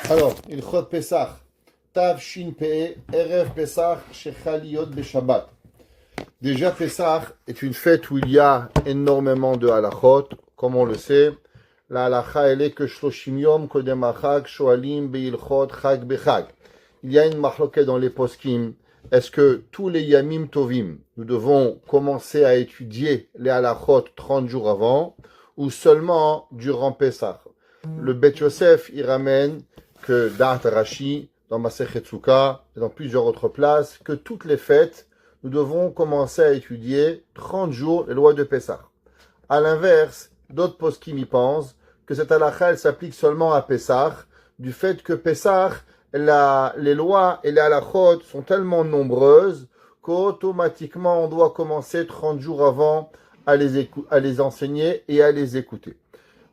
Alors, Ilchot Pesach, Tav Shin Pe, Erev Pesach, Shechaliot Beshabbat. Déjà, Pesach est une fête où il y a énormément de halachot, comme on le sait. La halacha, elle est que Shloshim Yom Kodem HaChag, Shoalim Beilchot Chag Bechag. Il y a une mahloket dans les poskim. Est-ce que tous les Yamim Tovim, nous devons commencer à étudier les halachot 30 jours avant, ou seulement durant Pesach? Le Bet Yosef, il ramène que dans Rashi, dans Masechet Sukkah et dans plusieurs autres places, que toutes les fêtes, nous devons commencer à étudier 30 jours les lois de Pesach. À l'inverse, d'autres poskim y pensent que cette halakha, elle s'applique seulement à Pesach, du fait que Pesach, les lois et les halachot sont tellement nombreuses qu'automatiquement on doit commencer 30 jours avant à les enseigner et à les écouter.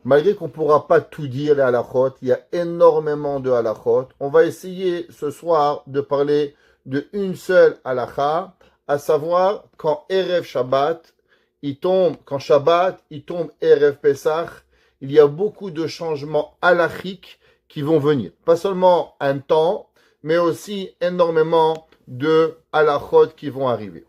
Malgré qu'on ne pourra pas tout dire les halachot, il y a énormément de halachot. On va essayer ce soir de parler de une seule halakha, à savoir quand Erev Shabbat, quand Shabbat, il tombe Erev Pesach, il y a beaucoup de changements halachiques qui vont venir. Pas seulement un temps, mais aussi énormément de halachot qui vont arriver.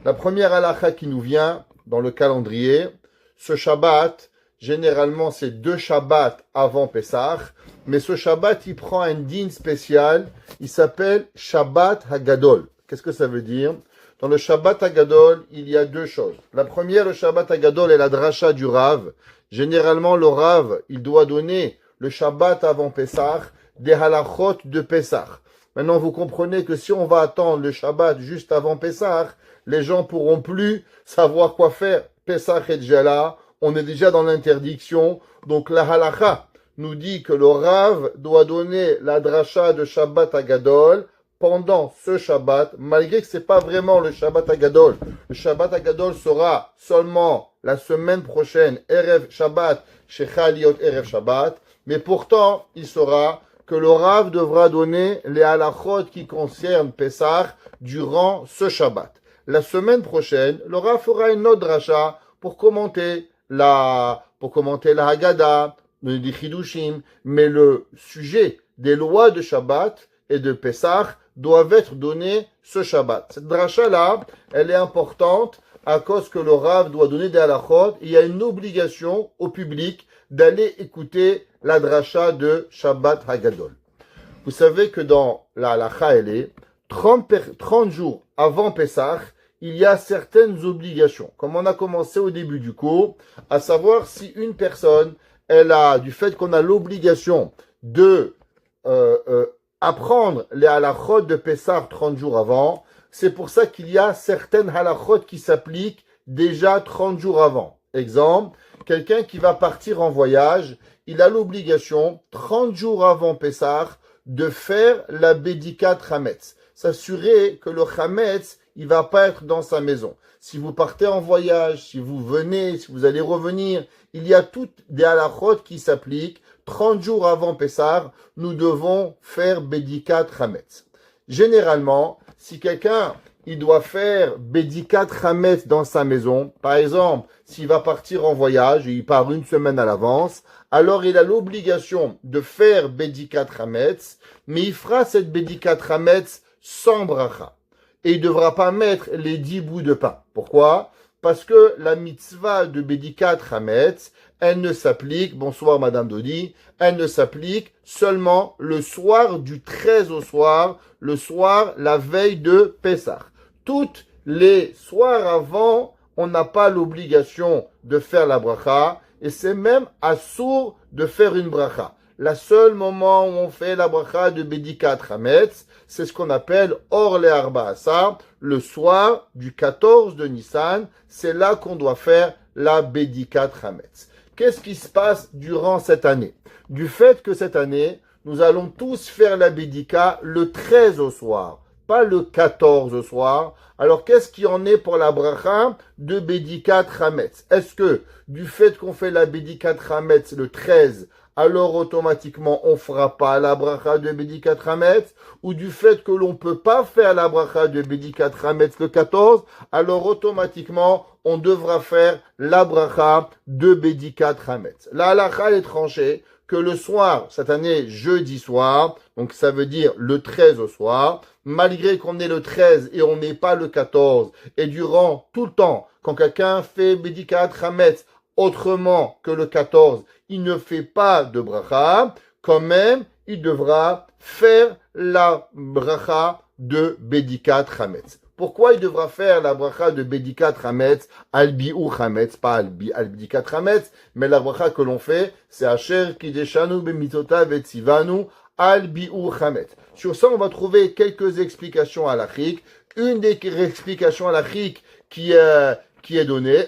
La première halakha qui nous vient dans le calendrier, ce Shabbat, généralement, c'est 2 Shabbats avant Pesach, mais ce Shabbat, il prend un din spécial, il s'appelle Shabbat Hagadol. Qu'est-ce que ça veut dire? Dans le Shabbat Hagadol, il y a 2 choses. La première, le Shabbat Hagadol, est la dracha du Rav. Généralement, le Rav, il doit donner le Shabbat avant Pesach des halachot de Pesach. Maintenant, vous comprenez que si on va attendre le Shabbat juste avant Pesach, les gens pourront plus savoir quoi faire. Pesach est déjà là. On est déjà dans l'interdiction. Donc la halakha nous dit que le Rav doit donner la dracha de Shabbat Hagadol pendant ce Shabbat, malgré que c'est pas vraiment le Shabbat Hagadol. Le Shabbat Hagadol sera seulement la semaine prochaine, Erev Shabbat, Shechaliot Erev Shabbat, mais pourtant, il sera que le Rav devra donner les halachot qui concernent Pesach durant ce Shabbat. La semaine prochaine, le Rav fera une autre dracha pour commenter la Haggadah, des Chidushim, mais le sujet des lois de Shabbat et de Pesach doivent être donnés ce Shabbat. Cette dracha-là, elle est importante à cause que le Rav doit donner des halachot. Il y a une obligation au public d'aller écouter la dracha de Shabbat Hagadol. Vous savez que dans la halacha, elle est 30 jours avant Pesach, il y a certaines obligations. Comme on a commencé au début du cours, à savoir si une personne, du fait qu'on a l'obligation de apprendre les halachot de Pesach 30 jours avant, c'est pour ça qu'il y a certaines halachot qui s'appliquent déjà 30 jours avant. Exemple, quelqu'un qui va partir en voyage, il a l'obligation, 30 jours avant Pesach, de faire la Bédikat Hametz. S'assurer que le Hametz, il va pas être dans sa maison. Si vous partez en voyage, si vous venez, si vous allez revenir, il y a toutes des halachot qui s'appliquent. 30 jours avant Pesach, nous devons faire Bédikat Hametz. Généralement, si quelqu'un il doit faire Bédikat Hametz dans sa maison, par exemple, s'il va partir en voyage et il part une semaine à l'avance, alors il a l'obligation de faire Bédikat Hametz, mais il fera cette Bédikat Hametz sans bracha. Et il ne devra pas mettre les 10 bouts de pain. Pourquoi? Parce que la mitzvah de Bédikat Hametz, elle ne s'applique, bonsoir Madame Dodi, elle ne s'applique seulement le soir du 13 au soir, le soir, la veille de Pesach. Toutes les soirs avant, on n'a pas l'obligation de faire la bracha, et c'est même assour de faire une bracha. Le seul moment où on fait la bracha de Bédikat Hametz, c'est ce qu'on appelle Or le Arbaasa, le soir du 14 de Nissan, c'est là qu'on doit faire la Bédikat Hametz. Qu'est-ce qui se passe durant cette année? Du fait que cette année, nous allons tous faire la Bédika le 13 au soir, pas le 14 au soir. Alors, qu'est-ce qui en est pour la bracha de Bédikat Hametz? Est-ce que, du fait qu'on fait la Bédikat Hametz le 13, alors automatiquement on fera pas la bracha de Bédikat Hametz, ou du fait que l'on peut pas faire la bracha de Bédikat Hametz le 14, alors automatiquement on devra faire la bracha de Bédikat Hametz. La halakha est tranchée que le soir, cette année, jeudi soir, donc ça veut dire le 13 au soir, malgré qu'on ait le 13 et on n'ait pas le 14, et durant tout le temps, quand quelqu'un fait Bédikat Hametz autrement que le 14, il ne fait pas de bracha, quand même, il devra faire la bracha de Bédikat Hametz. Pourquoi il devra faire la bracha de Bédikat Hametz, Albiou Hametz, pas Albidikat Hametz, mais la bracha que l'on fait, c'est Asher Kideshanu Bemitota Vetzivanu Albiou Hametz. Sur ça, on va trouver quelques explications halachiques. Une des explications halachiques qui est donnée,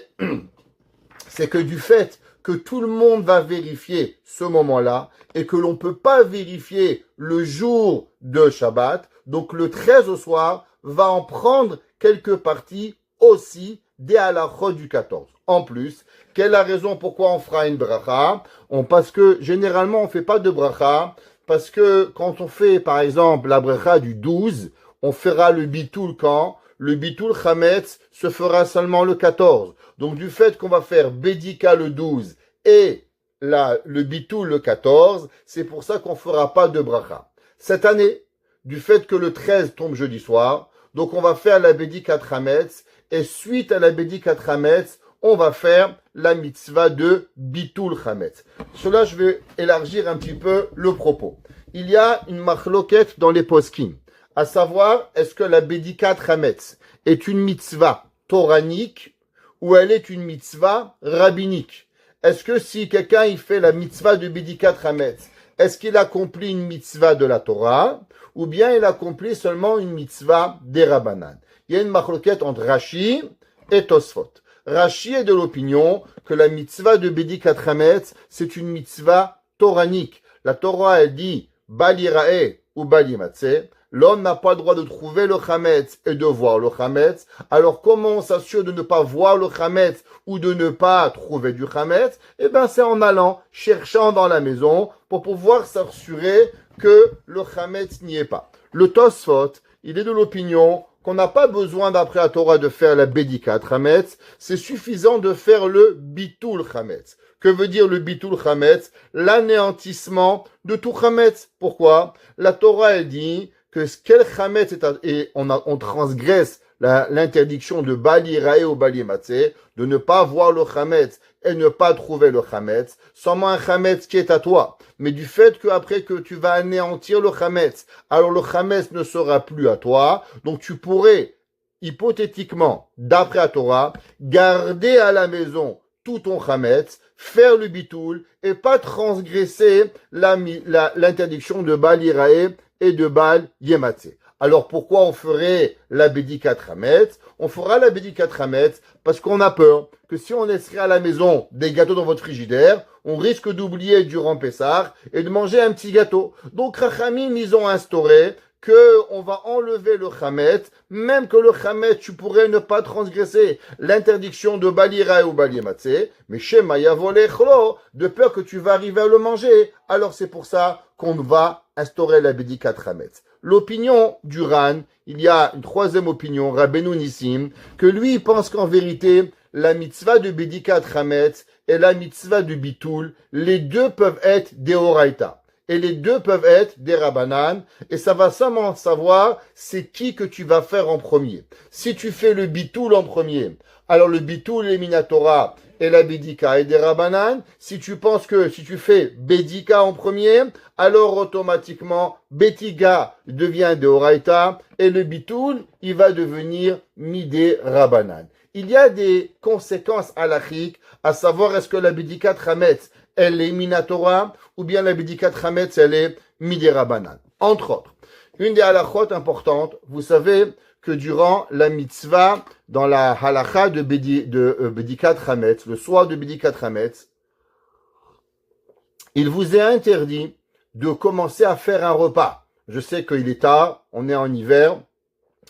c'est que du fait que tout le monde va vérifier ce moment-là et que l'on ne peut pas vérifier le jour de Shabbat, donc le 13 au soir, va en prendre quelques parties aussi des halachot du 14. En plus, quelle est la raison pourquoi on fera une bracha? Parce que généralement on ne fait pas de bracha, parce que quand on fait par exemple la bracha du 12, on fera le bitul quand? Le bitul chametz se fera seulement le 14. Donc du fait qu'on va faire Bédika le 12 et le bitul le 14, c'est pour ça qu'on ne fera pas de bracha. Cette année, du fait que le 13 tombe jeudi soir, donc on va faire la Bédikat Hametz, et suite à la Bédikat Hametz, on va faire la mitzvah de Bitul Hametz. Sur là, je vais élargir un petit peu le propos. Il y a une machloket dans les poskim, à savoir, est-ce que la Bédikat Hametz est une mitzvah toranique ou elle est une mitzvah rabbinique? Est-ce que si quelqu'un il fait la mitzvah de Bédikat Hametz, est-ce qu'il accomplit une mitzvah de la Torah ou bien il accomplit seulement une mitzvah des Rabbanan? Il y a une machloket entre Rashi et Tosfot. Rashi est de l'opinion que la mitzvah de Bédikat Hametz, c'est une mitzvah toranique. La Torah, elle dit Bal Yiraeh ou Bal Yimatzeh. L'homme n'a pas le droit de trouver le Hametz et de voir le Hametz. Alors comment on s'assure de ne pas voir le Hametz ou de ne pas trouver du Hametz? Eh bien c'est en allant, cherchant dans la maison pour pouvoir s'assurer que le Hametz n'y est pas. Le Tosfot, il est de l'opinion qu'on n'a pas besoin d'après la Torah de faire la Bédikat Hametz, c'est suffisant de faire le Bitul Hametz. Que veut dire le Bitul Hametz? L'anéantissement de tout Hametz. Pourquoi? La Torah, elle dit que quel Hametz est, et on transgresse l'interdiction de Bal Yiraeh ou Bal Yimatzeh, de ne pas voir le Hametz et ne pas trouver le Hametz, seulement un Hametz qui est à toi. Mais du fait que après que tu vas anéantir le Hametz, alors le Hametz ne sera plus à toi, donc tu pourrais, hypothétiquement, d'après la Torah, garder à la maison tout ton Hametz, faire le Bitul et pas transgresser l'interdiction de Bal Yiraeh et de Bal Yimatzeh. Alors pourquoi on ferait la Bédikat Hametz? On fera la Bédikat Hametz parce qu'on a peur que si on laisserait à la maison des gâteaux dans votre frigidaire, on risque d'oublier durant Pessah et de manger un petit gâteau. Donc Rachamim, ils ont instauré qu'on va enlever le Hametz, même que le Hametz, tu pourrais ne pas transgresser l'interdiction de Bal Yiraeh ou Bal Yimatzeh, mais Shema Yavo Lechlo, de peur que tu vas arriver à le manger. Alors c'est pour ça qu'on va instaurer la Bédikat Hametz. L'opinion du Ran, il y a une troisième opinion, Rabbeinu Nissim, que lui, il pense qu'en vérité, la mitzvah de Bédikat Hametz et la mitzvah de Bitul, les deux peuvent être des Horaïta. Et les deux peuvent être des Rabbanan, et ça va seulement savoir c'est qui que tu vas faire en premier. Si tu fais le Bitul en premier, alors le Bitul est Minatora et la Bédika est des Rabbanan. Si tu penses que si tu fais Bédika en premier, alors automatiquement Bétiga devient de Horaïta et le Bitul, il va devenir Midé Rabbanan. Il y a des conséquences halachiques, à savoir est-ce que la Bédikat Hametz, elle est Minatora, ou bien la Bédikat Hametz, elle est Midé Rabbanan. Entre autres, une des halachot importantes, vous savez que durant la mitzvah, dans la halacha de Bédikat Hametz, le soir de Bédikat Hametz, il vous est interdit de commencer à faire un repas. Je sais qu'il est tard, on est en hiver,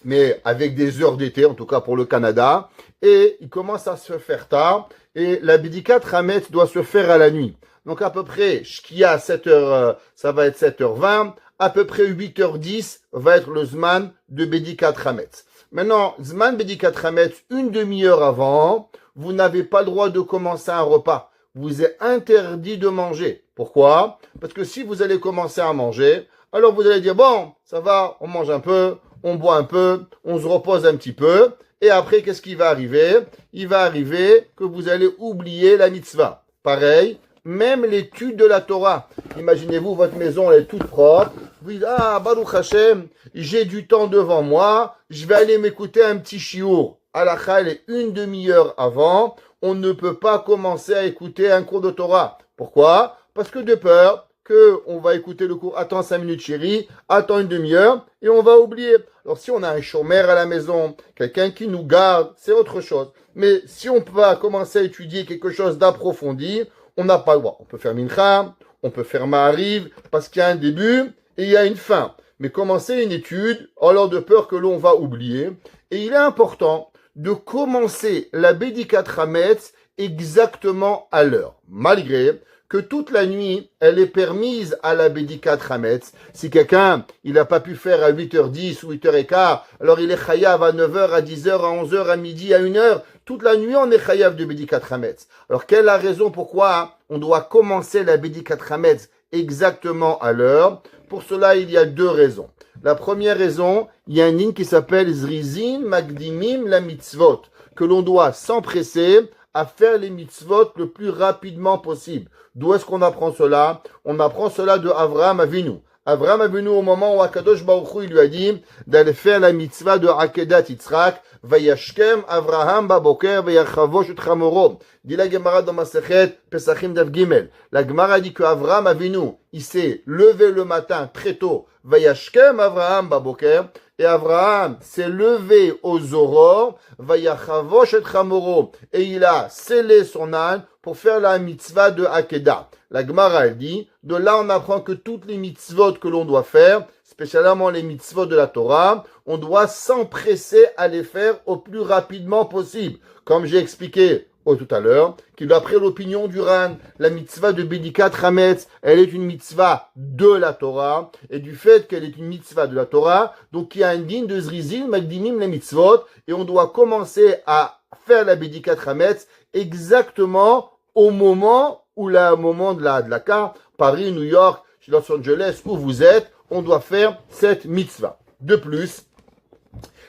mais avec des heures d'été, en tout cas pour le Canada, et il commence à se faire tard, et la Bédikat Hametz doit se faire à la nuit. Donc à peu près, Shkia à 7h, ça va être 7h20, à peu près 8h10 va être le Zman de Bédikat Hametz. Maintenant, Zman Bédikat Hametz, une demi-heure avant, vous n'avez pas le droit de commencer un repas. Vous est interdit de manger. Pourquoi? Parce que si vous allez commencer à manger, alors vous allez dire, bon, ça va, on mange un peu, on boit un peu, on se repose un petit peu, et après, qu'est-ce qui va arriver? Il va arriver que vous allez oublier la mitzvah. Pareil, même l'étude de la Torah. Imaginez-vous, votre maison elle est toute propre. Vous dites, ah, Baruch Hashem, j'ai du temps devant moi, je vais aller m'écouter un petit chiour. Halakha, elle est une demi-heure avant. On ne peut pas commencer à écouter un cours de Torah. Pourquoi? Parce que de peur qu'on va écouter le cours, attends 5 minutes chérie, attends une demi-heure, et on va oublier. Alors si on a un chômeur à la maison, quelqu'un qui nous garde, c'est autre chose. Mais si on peut commencer à étudier quelque chose d'approfondi, on n'a pas le droit. On peut faire mincha, on peut faire ma'ariv, parce qu'il y a un début et il y a une fin. Mais commencer une étude, alors de peur que l'on va oublier. Et il est important de commencer la Bédikat Hametz exactement à l'heure. Malgré que toute la nuit, elle est permise à la Bédikat Hametz. Si quelqu'un, il n'a pas pu faire à 8h10 ou 8h15, alors il est chayav à 9h, à 10h, à 11h, à midi, à 1h. Toute la nuit, on est chayav de Bédikat Hametz. Alors, quelle est la raison pourquoi on doit commencer la Bédikat Hametz exactement à l'heure? Pour cela, il y a deux raisons. La première raison, il y a un ligne qui s'appelle Zrizin Magdimim la mitzvot, que l'on doit s'empresser à faire les mitzvot le plus rapidement possible. D'où est-ce qu'on apprend cela? On apprend cela de Avraham Avinu. Avraham Avinu, au moment où Akadosh Baruch Hu, il lui a dit d'aller faire la mitzvah de Akedat Yitzhak, Vayashkem Avraham Baboker Vayachavosh et Chamoro. Dit la Gemara dans Masechet Pesachim Dav Gimel. La Gemara dit que Avraham Avinu, il s'est levé le matin très tôt. Vayashkem Avraham Baboker. Et Avraham s'est levé aux aurores, Vayachavosh et Chamoro, et il a scellé son âne pour faire la mitzvah de Akedah. La Gemara, elle dit, de là on apprend que toutes les mitzvot que l'on doit faire, spécialement les mitzvot de la Torah, on doit s'empresser à les faire au plus rapidement possible. Comme j'ai expliqué tout à l'heure, qu'il d'après l'opinion du Ran, la mitzvah de Bédikat Hametz, elle est une mitzvah de la Torah, et du fait qu'elle est une mitzvah de la Torah, donc il y a un digne de Zrizil, Magdimim les mitzvot, et on doit commencer à faire la Bédikat Hametz exactement au moment où moment de la carte, Paris, New York, Los Angeles, où vous êtes, on doit faire cette mitzvah. De plus,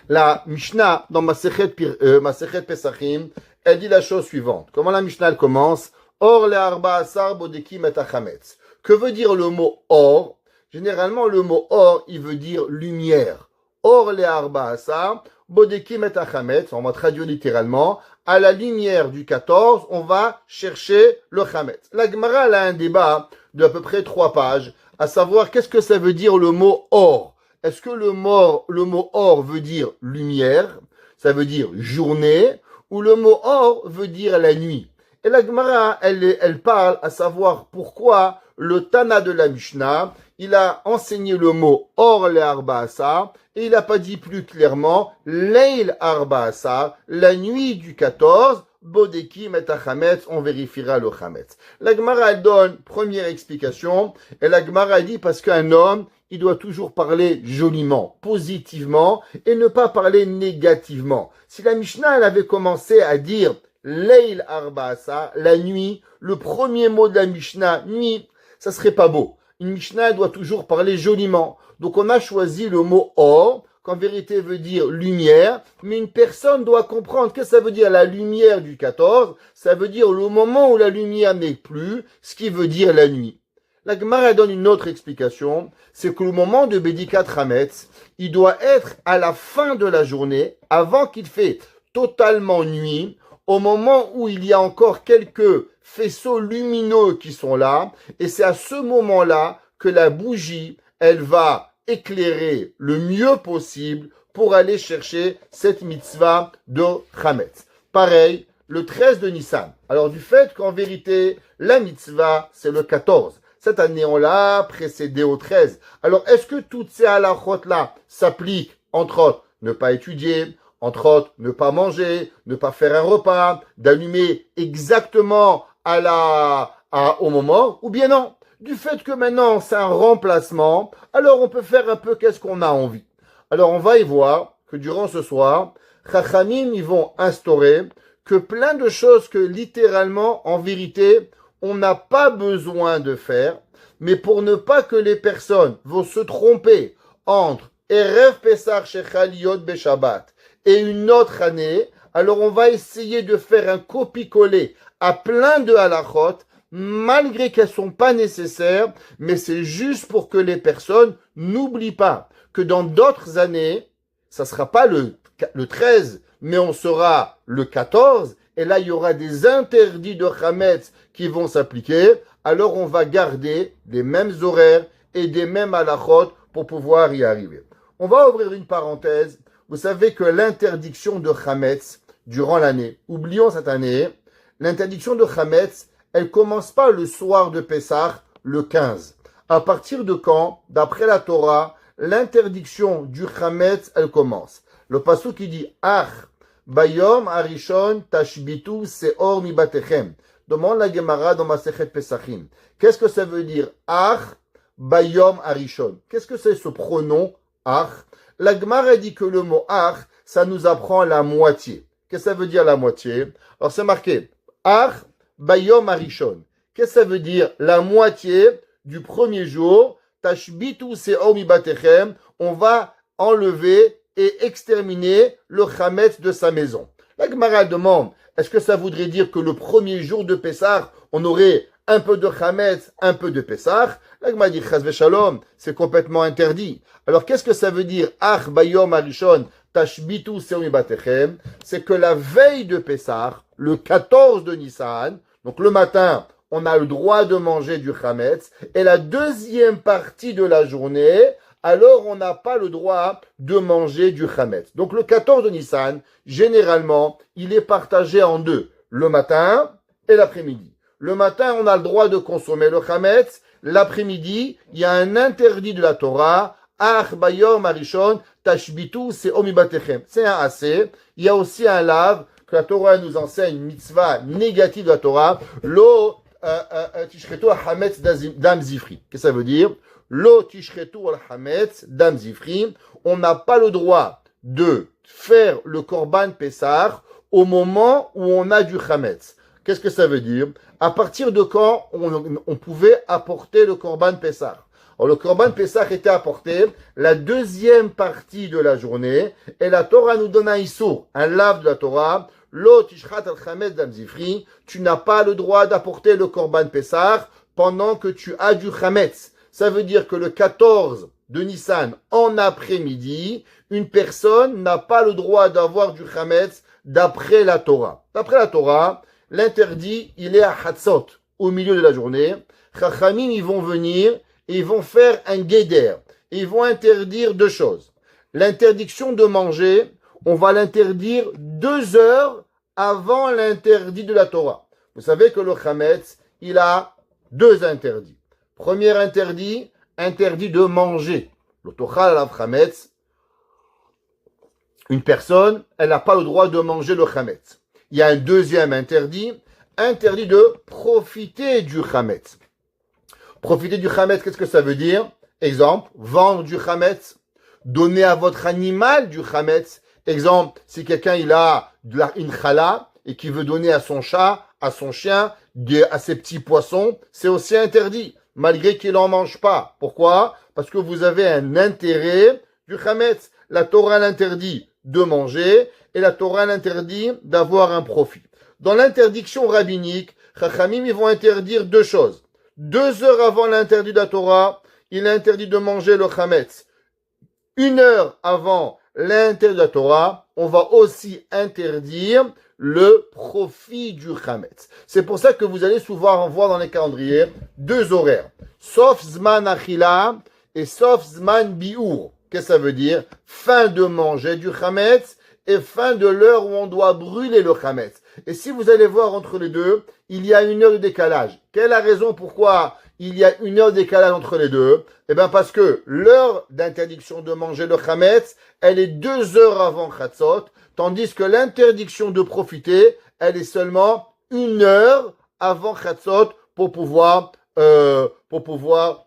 la Mishnah dans Masechet Pesachim, elle dit la chose suivante. Comment la Mishnah elle commence? Or le arba asar bodekim et achametz. Que veut dire le mot or? Généralement, le mot or, il veut dire lumière. Or le arba asar bodekim et achametz. On va traduire littéralement. À la lumière du 14, on va chercher le chametz. La Gemara elle a un débat de à peu près 3 pages, à savoir qu'est-ce que ça veut dire le mot or. Est-ce que le mot or veut dire lumière? Ça veut dire journée? Ou le mot or veut dire la nuit. Et la Gemara, elle parle à savoir pourquoi le Tana de la Mishnah, il a enseigné le mot or le arbaasa, et il n'a pas dit plus clairement leil arbaasa, la nuit du 14, bodekim et achametz, on vérifiera le chametz. La Gemara, elle donne première explication, et la Gemara dit parce qu'un homme, il doit toujours parler joliment, positivement, et ne pas parler négativement. Si la Mishnah elle avait commencé à dire Leil Arbaasa, la nuit, le premier mot de la Mishnah, nuit, ça serait pas beau. Une Mishnah elle doit toujours parler joliment. Donc on a choisi le mot or, qu'en vérité veut dire lumière, mais une personne doit comprendre que ça veut dire la lumière du 14, ça veut dire le moment où la lumière n'est plus, ce qui veut dire la nuit. La Gemara donne une autre explication, c'est que le moment de Bédikat Hametz, il doit être à la fin de la journée, avant qu'il fait totalement nuit, au moment où il y a encore quelques faisceaux lumineux qui sont là, et c'est à ce moment-là que la bougie, elle va éclairer le mieux possible pour aller chercher cette mitzvah de Hametz. Pareil, le 13 de Nissan. Alors du fait qu'en vérité, la mitzvah, c'est le 14. Cette année, on l'a précédé au 13. Alors, est-ce que toutes ces halachot-là s'appliquent, entre autres, ne pas étudier, entre autres, ne pas manger, ne pas faire un repas, d'allumer exactement au moment, ou bien non? Du fait que maintenant, c'est un remplacement, alors on peut faire un peu qu'est-ce qu'on a envie. Alors, on va y voir que durant ce soir, Chachamim, ils vont instaurer que plein de choses que littéralement, en vérité, on n'a pas besoin de faire, mais pour ne pas que les personnes vont se tromper entre Erev Pesach Shechal Yod Beshabbat et une autre année, alors on va essayer de faire un copie-coller à plein de halachot, malgré qu'elles ne sont pas nécessaires, mais c'est juste pour que les personnes n'oublient pas que dans d'autres années, ça ne sera pas le 13, mais on sera le 14, et là il y aura des interdits de Chametz qui vont s'appliquer, alors on va garder les mêmes horaires et des mêmes halachot pour pouvoir y arriver. On va ouvrir une parenthèse. Vous savez que l'interdiction de Chametz durant l'année, oublions cette année, l'interdiction de Chametz, elle commence pas le soir de Pessah, le 15. À partir de quand, d'après la Torah, l'interdiction du Chametz, elle commence. Le pasuk qui dit Ach, Bayom Arishon Tashbitu Seor Mibatechem. Demande la Gemara dans Masechet Pesachim. Qu'est-ce que ça veut dire Ach, Bayom Arishon? Qu'est-ce que c'est ce pronom Ach? La Gemara dit que le mot Ach, ça nous apprend la moitié. Qu'est-ce que ça veut dire la moitié? Alors c'est marqué Ach, Bayom Arishon. Qu'est-ce que ça veut dire la moitié du premier jour? Tashbitu Seor Mibatechem. On va enlever et exterminer le Chametz de sa maison. La Gemara demande, est-ce que ça voudrait dire que le premier jour de Pessah, on aurait un peu de Chametz, un peu de Pessah? La Gemara dit, Chas v'shalom, c'est complètement interdit. Alors qu'est-ce que ça veut dire, Ach bayom arishon, tashbitu seor mibatechem? C'est que la veille de Pessah, le 14 de Nissan, donc le matin, on a le droit de manger du Chametz, et la deuxième partie de la journée, alors on n'a pas le droit de manger du Chametz. Donc le 14 de Nissan, généralement, il est partagé en deux, le matin et l'après-midi. Le matin, on a le droit de consommer le Chametz. L'après-midi, il y a un interdit de la Torah. Ach bayom arishon tashbitu seor mibatechem. C'est un assez. Il y a aussi un lave que la Torah nous enseigne, mitzvah négative de la Torah. Lo tishchetu hametz dam zifri. Qu'est-ce que ça veut dire? Lo tishchetu al-hametz dam zifri. On n'a pas le droit de faire le korban Pessah au moment où on a du Chametz. Qu'est-ce que ça veut dire? À partir de quand on pouvait apporter le korban Pessah? Alors, le korban Pessah était apporté la deuxième partie de la journée, et la Torah nous donne un issour, un lave de la Torah. Lo tishchat al-chametz dam zifri. Tu n'as pas le droit d'apporter le korban Pessah pendant que tu as du Chametz. Ça veut dire que le 14 de Nissan, en après-midi, une personne n'a pas le droit d'avoir du Chametz d'après la Torah. D'après la Torah, l'interdit, il est à Hatzot, au milieu de la journée. Chachamim, ils vont venir et ils vont faire un guéder. Ils vont interdire deux choses. L'interdiction de manger, on va l'interdire 2 heures avant l'interdit de la Torah. Vous savez que le Chametz, il a 2 interdits. Premier interdit, interdit de manger. Le tochal alav chametz, une personne, elle n'a pas le droit de manger le chametz. Il y a un deuxième interdit, interdit de profiter du chametz. Profiter du chametz, qu'est-ce que ça veut dire? Exemple, vendre du chametz, donner à votre animal du chametz. Exemple, si quelqu'un il a une chala et qui veut donner à son chat, à son chien, à ses petits poissons, c'est aussi interdit, malgré qu'il n'en mange pas. Pourquoi? Parce que vous avez un intérêt du chametz. La Torah l'interdit de manger et la Torah l'interdit d'avoir un profit. Dans l'interdiction rabbinique, Chachamim, ils vont interdire 2 choses. 2 heures avant l'interdit de la Torah, il est interdit de manger le chametz. 1 heure avant l'interdit de la Torah, on va aussi interdire le profit du chametz. C'est pour ça que vous allez souvent voir dans les calendriers 2 horaires. Sauf Zman Achila et sauf Zman Biur. Qu'est-ce que ça veut dire? Fin de manger du chametz et fin de l'heure où on doit brûler le chametz. Et si vous allez voir entre les deux, il y a 1 heure de décalage. Quelle est la raison pourquoi il y a 1 heure de décalage entre les deux? Eh bien parce que l'heure d'interdiction de manger le chametz, elle est 2 heures avant Chatzot, tandis que l'interdiction de profiter, elle est seulement 1 heure avant Chatzot pour pouvoir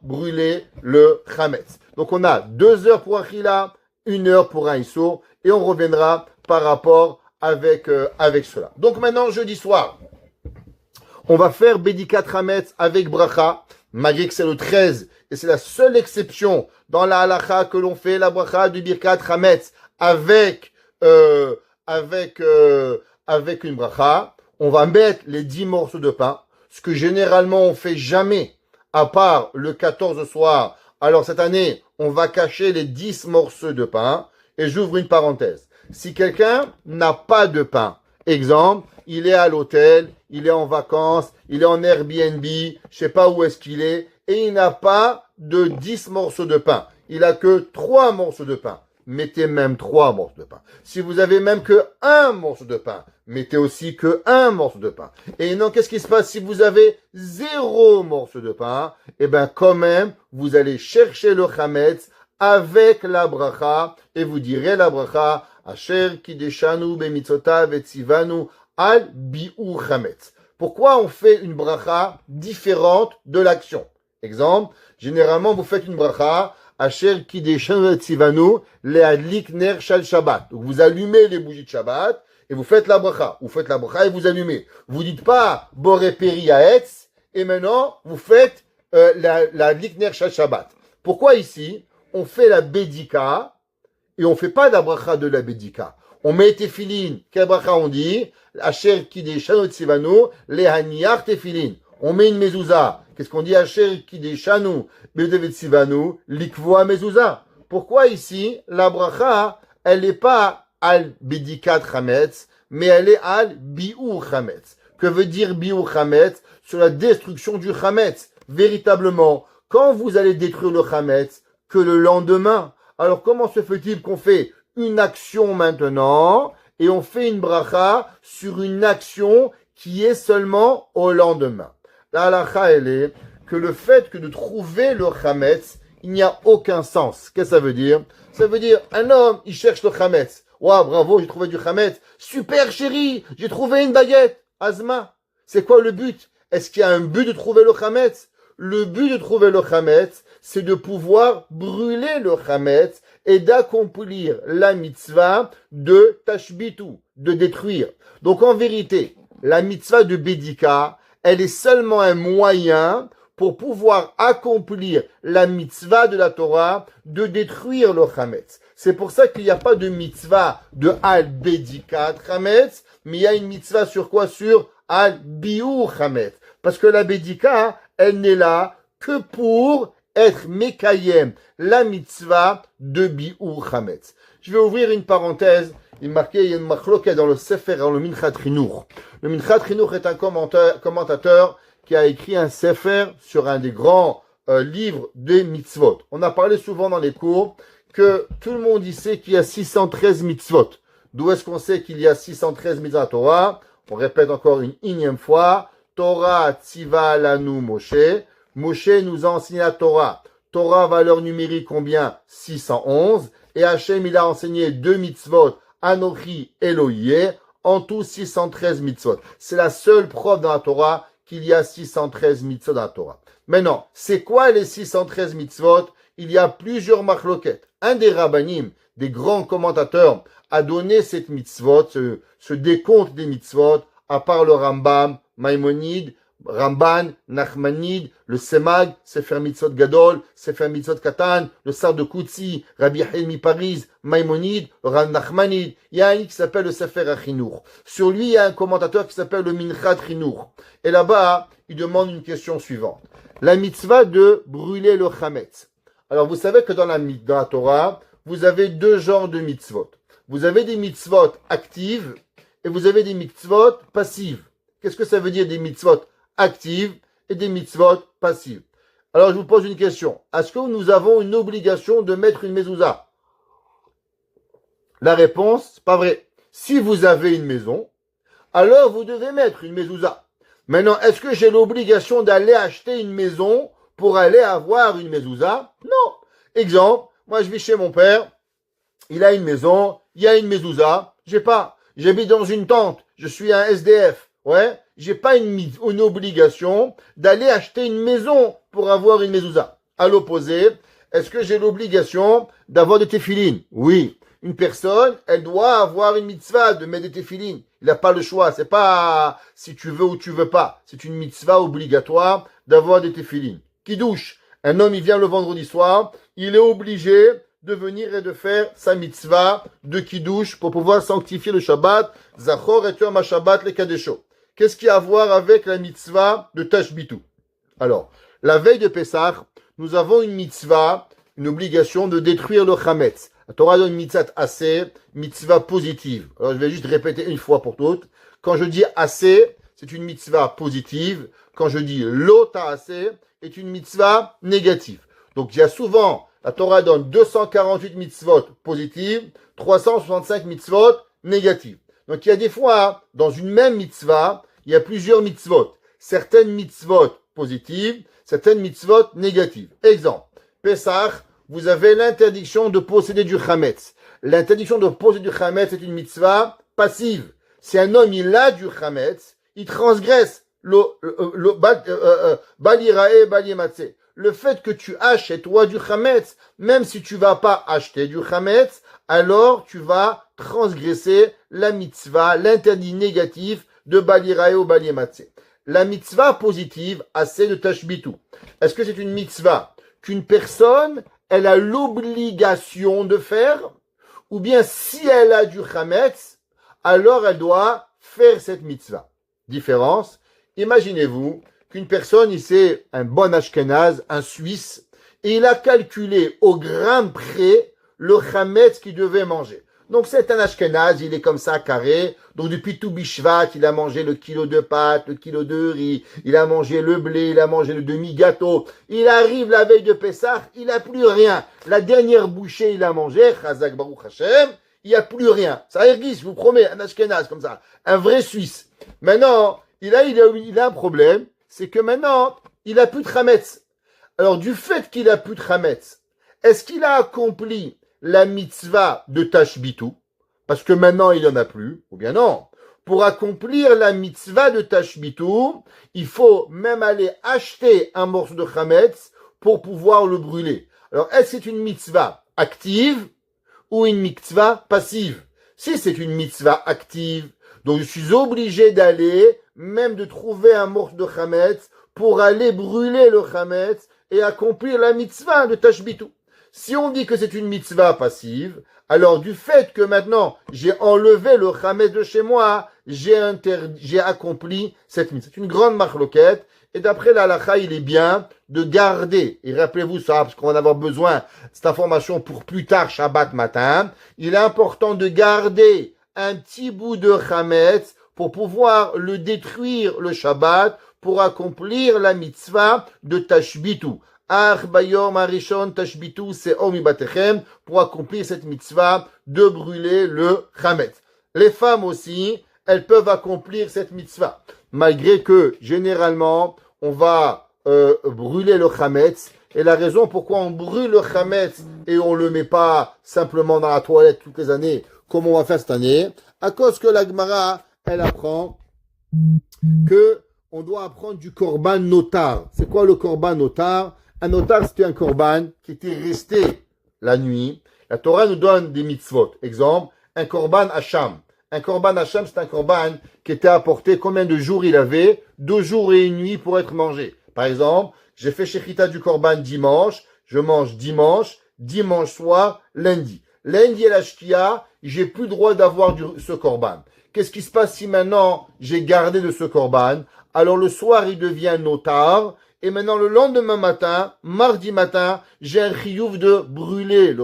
brûler le chametz. Donc on a 2 heures pour Achila, 1 heure pour un Issour, et on reviendra par rapport avec cela. Donc maintenant, jeudi soir, on va faire Bedikat Hametz avec bracha, malgré que c'est le 13, et c'est la seule exception dans la halacha que l'on fait la bracha du Birkat Hametz avec une bracha. On va mettre les 10 morceaux de pain, ce que généralement on fait jamais, à part le 14 soir. Alors cette année, on va cacher les 10 morceaux de pain, et j'ouvre une parenthèse. Si quelqu'un n'a pas de pain, exemple, il est à l'hôtel, il est en vacances, il est en Airbnb, je sais pas où est-ce qu'il est, et il n'a pas de 10 morceaux de pain. Il a que 3 morceaux de pain. Mettez même 3 morceaux de pain. Si vous avez même que 1 morceau de pain, mettez aussi que 1 morceau de pain. Et non, qu'est-ce qui se passe si vous avez 0 morceau de pain? Eh bien, quand même, vous allez chercher le chametz avec la bracha, et vous direz la bracha, Asher kideshanu bemitzvotav etzivanu al bi'u chametz. Pourquoi on fait une bracha différente de l'action? Exemple, généralement, vous faites une bracha, Asher kideshanu etzivanu leadlik ner shal Shabbat. Donc, vous allumez les bougies de Shabbat, et vous faites la bracha. Vous faites la bracha et vous allumez. Vous dites pas, Boré peri haetz, et maintenant, vous faites la likner shal Shabbat. Pourquoi ici, on fait la bédika, et on fait pas la bracha de la bédika. On met tefilin. Quelle bracha on dit? Asher kideshanu etzivanu lehaniach tefilin. On met une mezouza. Qu'est-ce qu'on dit? Asher kideshanu bedevetzivanu likvoa mezouza. Pourquoi ici, la bracha, elle n'est pas al bedikat chametz, mais elle est al bi'ur chametz. Que veut dire bi'ur chametz? Sur la destruction du chametz. Véritablement, quand vous allez détruire le chametz, que le lendemain. Alors comment se fait-il qu'on fait une action maintenant et on fait une bracha sur une action qui est seulement au lendemain? La halakha, elle est que le fait que de trouver le chametz, il n'y a aucun sens. Qu'est-ce que ça veut dire? Ça veut dire, un homme, il cherche le chametz. Waouh, bravo, j'ai trouvé du chametz. Super chérie, j'ai trouvé une baguette. Azma. C'est quoi le but? Est-ce qu'il y a un but de trouver le chametz? Le but de trouver le chametz, c'est de pouvoir brûler le chametz et d'accomplir la mitzvah de tashbitu, de détruire. Donc en vérité, la mitzvah de bédika, elle est seulement un moyen pour pouvoir accomplir la mitzvah de la Torah de détruire le chametz. C'est pour ça qu'il n'y a pas de mitzvah de al-bédikat chametz, mais il y a une mitzvah sur quoi? Sur al-biur chametz. Parce que la bédika, elle n'est là que pour être mekayem, la mitzvah de biur chametz. Je vais ouvrir une parenthèse. Il y a une machloket dans le Sefer, dans le Minchat Chinuch. Le Minchat Chinuch est un commentateur qui a écrit un Sefer sur un des grands livres des mitzvot. On a parlé souvent dans les cours que tout le monde y sait qu'il y a 613 mitzvot. D'où est-ce qu'on sait qu'il y a 613 mitzvot à Torah? On répète encore une énième fois. Torah tziva lanu Moshe. Moshe nous a enseigné la Torah. Torah, valeur numérique combien? 611. Et Hachem, il a enseigné 2 mitzvot. Anochi Elohie. En tout, 613 mitzvot. C'est la seule preuve dans la Torah qu'il y a 613 mitzvot dans la Torah. Maintenant, c'est quoi les 613 mitzvot? Il y a plusieurs machloket. Un des rabbanim, des grands commentateurs, a donné cette mitzvot, ce décompte des mitzvot, à part le Rambam, Maïmonide, Ramban, Nachmanide, le Semag, Sefer Mitzvot Gadol, Sefer Mitzvot Katan, le Sar de Koutsi, Rabbi Helmi Paris, Maïmonide, le Ram Nachmanide. Il y a un qui s'appelle le Sefer Achinour. Sur lui, il y a un commentateur qui s'appelle le Minchat Chinour. Et là-bas, il demande une question suivante. La mitzvah de brûler le chametz. Alors, vous savez que dans la Torah, vous avez 2 genres de mitzvot. Vous avez des mitzvot actives et vous avez des mitzvot passives. Qu'est-ce que ça veut dire des mitzvot actives et des mitzvot passives? Alors, je vous pose une question. Est-ce que nous avons une obligation de mettre une mezouza? La réponse, c'est pas vrai. Si vous avez une maison, alors vous devez mettre une mezouza. Maintenant, est-ce que j'ai l'obligation d'aller acheter une maison pour aller avoir une mezouza? Non. Exemple, moi je vis chez mon père, il a une maison, il y a une mezouza, j'ai pas. J'habite dans une tente, je suis un SDF. Ouais, j'ai pas une obligation d'aller acheter une maison pour avoir une mezouza. À l'opposé, est-ce que j'ai l'obligation d'avoir des téfilines? Oui. une personne, elle doit avoir une mitzvah de mettre des téfilines. Il n'a pas le choix. C'est pas si tu veux ou tu veux pas. C'est une mitzvah obligatoire d'avoir des téfilines. Kiddush. Un homme, il vient le vendredi soir, il est obligé de venir et de faire sa mitzvah de Kiddush pour pouvoir sanctifier le Shabbat. Zachor et Yom HaShabbat le Kadesho. Qu'est-ce qu'il y a à voir avec la mitzvah de Tashbitu? Alors, la veille de Pessah, nous avons une mitzvah, une obligation de détruire le Chametz. La Torah donne mitzvah assez, mitzvah positive. Alors, je vais juste répéter une fois pour toutes. Quand je dis assez, c'est une mitzvah positive. Quand je dis lota assez, est une mitzvah négative. Donc, il y a souvent, la Torah donne 248 mitzvot positives, 365 mitzvot négatives. Donc, il y a des fois, dans une même mitzvah, il y a plusieurs mitzvot. Certaines mitzvot positives, certaines mitzvot négatives. Exemple, Pessah, vous avez l'interdiction de posséder du chametz. L'interdiction de posséder du chametz est une mitzvah passive. Si un homme, il a du chametz, il transgresse balirae balimatse. Le fait que tu as chez toi du chametz, même si tu vas pas acheter du chametz, alors tu vas transgresser la mitzvah, l'interdit négatif de balirae ou balimatse. La mitzvah positive, assez de tashbitu. Est-ce que c'est une mitzvah qu'une personne, elle a l'obligation de faire? Ou bien si elle a du chametz, alors elle doit faire cette mitzvah. Différence. Imaginez-vous qu'une personne, il c'est un bon Ashkenaz, un Suisse, et il a calculé au gramme près le chametz qu'il devait manger. Donc c'est un Ashkenaz, il est comme ça, carré. Donc depuis tout Bishvat, il a mangé le kilo de pâtes, le kilo de riz, il a mangé le blé, il a mangé le demi-gâteau. Il arrive la veille de Pessah, il n'a plus rien. La dernière bouchée, il a mangé, Chazak Baruch Hashem, il n'y a plus rien. Ça je vous promets, un Ashkenaz comme ça, un vrai Suisse. Maintenant, il a un problème, c'est que maintenant, il a plus de chametz. Alors du fait qu'il a plus de chametz, est-ce qu'il a accompli la mitzvah de Tashbitu, parce que maintenant il n'en a plus, ou bien non. Pour accomplir la mitzvah de Tashbitu, il faut même aller acheter un morceau de chametz pour pouvoir le brûler. Alors, est-ce que c'est une mitzvah active ou une mitzvah passive? Si c'est une mitzvah active, donc je suis obligé d'aller, même de trouver un morceau de chametz pour aller brûler le chametz et accomplir la mitzvah de Tashbitu. Si on dit que c'est une mitzvah passive, alors du fait que maintenant j'ai enlevé le chametz de chez moi, j'ai accompli cette mitzvah. C'est une grande marloquette. Et d'après la halakha, il est bien de garder, et rappelez-vous ça, parce qu'on va en avoir besoin, cette information pour plus tard, Shabbat matin, il est important de garder un petit bout de chametz pour pouvoir le détruire le Shabbat, pour accomplir la mitzvah de Tashbitu. Pour accomplir cette mitzvah de brûler le chametz. Les femmes aussi, elles peuvent accomplir cette mitzvah, malgré que généralement on va brûler le chametz. Et la raison pourquoi on brûle le chametz et on le met pas simplement dans la toilette toutes les années, comme on va faire cette année, à cause que la Gemara, elle apprend que on doit apprendre du korban notar. C'est quoi le korban notar? Un notar, c'était un korban qui était resté la nuit. La Torah nous donne des mitzvot. Exemple, un korban hacham. Un korban hacham, c'est un korban qui était apporté, combien de jours il avait? 2 jours et une nuit pour être mangé. Par exemple, j'ai fait shechita du korban dimanche, je mange dimanche, dimanche soir, lundi. Lundi et la shkia, j'ai plus le droit d'avoir ce korban. Qu'est-ce qui se passe si maintenant j'ai gardé de ce korban? Alors le soir, il devient notar. Et maintenant, le lendemain matin, mardi matin, j'ai un chiyuv de brûler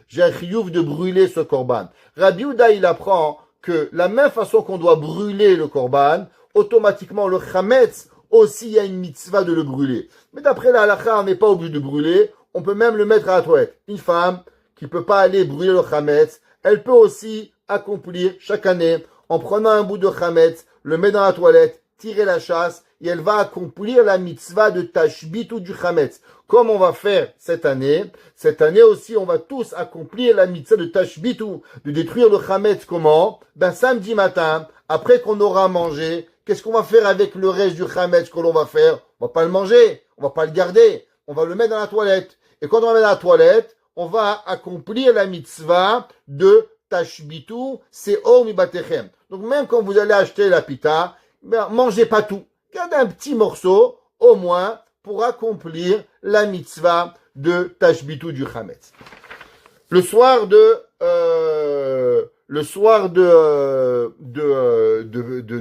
j'ai un chiyuv de brûler ce korban. Rabbi Yehuda, il apprend que la même façon qu'on doit brûler le korban, automatiquement le chametz aussi, il y a une mitzvah de le brûler. Mais d'après la halakha, on n'est pas obligé de brûler. On peut même le mettre à la toilette. Une femme qui peut pas aller brûler le chametz, elle peut aussi accomplir chaque année, en prenant un bout de chametz, le met dans la toilette, tirer la chasse, et elle va accomplir la mitzvah de Tashbitu du chametz. Comme on va faire cette année aussi, on va tous accomplir la mitzvah de Tashbitu, de détruire le chametz. Comment? Ben, samedi matin, après qu'on aura mangé, qu'est-ce qu'on va faire avec le reste du chametz que l'on va faire? On va pas le manger, on va pas le garder, on va le mettre dans la toilette. Et quand on va mettre dans la toilette, on va accomplir la mitzvah de Tashbitu Seor Mibatechem. Donc même quand vous allez acheter la pita, ben, mangez pas tout. Gardez un petit morceau, au moins, pour accomplir la mitzvah de Tashbitu du Chametz. Le soir de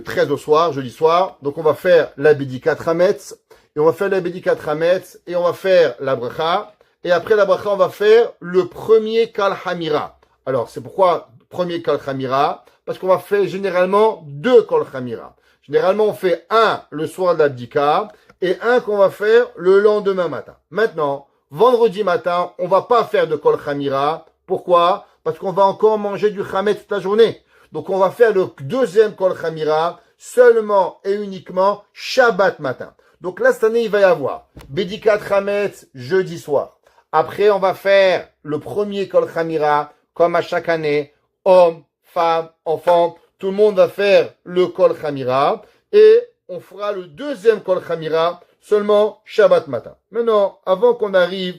13 au soir, jeudi soir, donc on va faire la Bédikat Chametz, et on va faire la Bédikat Chametz, et on va faire la bracha, et après la bracha, on va faire le premier Kal Hamira. Alors, c'est pourquoi premier Kal Hamira? Parce qu'on va faire généralement 2 Kal Hamira. Généralement, on fait un le soir de la Bdika, et un qu'on va faire le lendemain matin. Maintenant, vendredi matin, on va pas faire de Kol Chamira. Pourquoi? Parce qu'on va encore manger du Chametz toute la journée. Donc on va faire le deuxième Kol Chamira seulement et uniquement Shabbat matin. Donc là, cette année, il va y avoir Bédikat Chametz jeudi soir. Après, on va faire le premier Kol Chamira, comme à chaque année, hommes, femmes, enfants, tout le monde va faire le Kol Chamira et on fera le deuxième Kol Chamira seulement Shabbat matin. Maintenant, avant qu'on arrive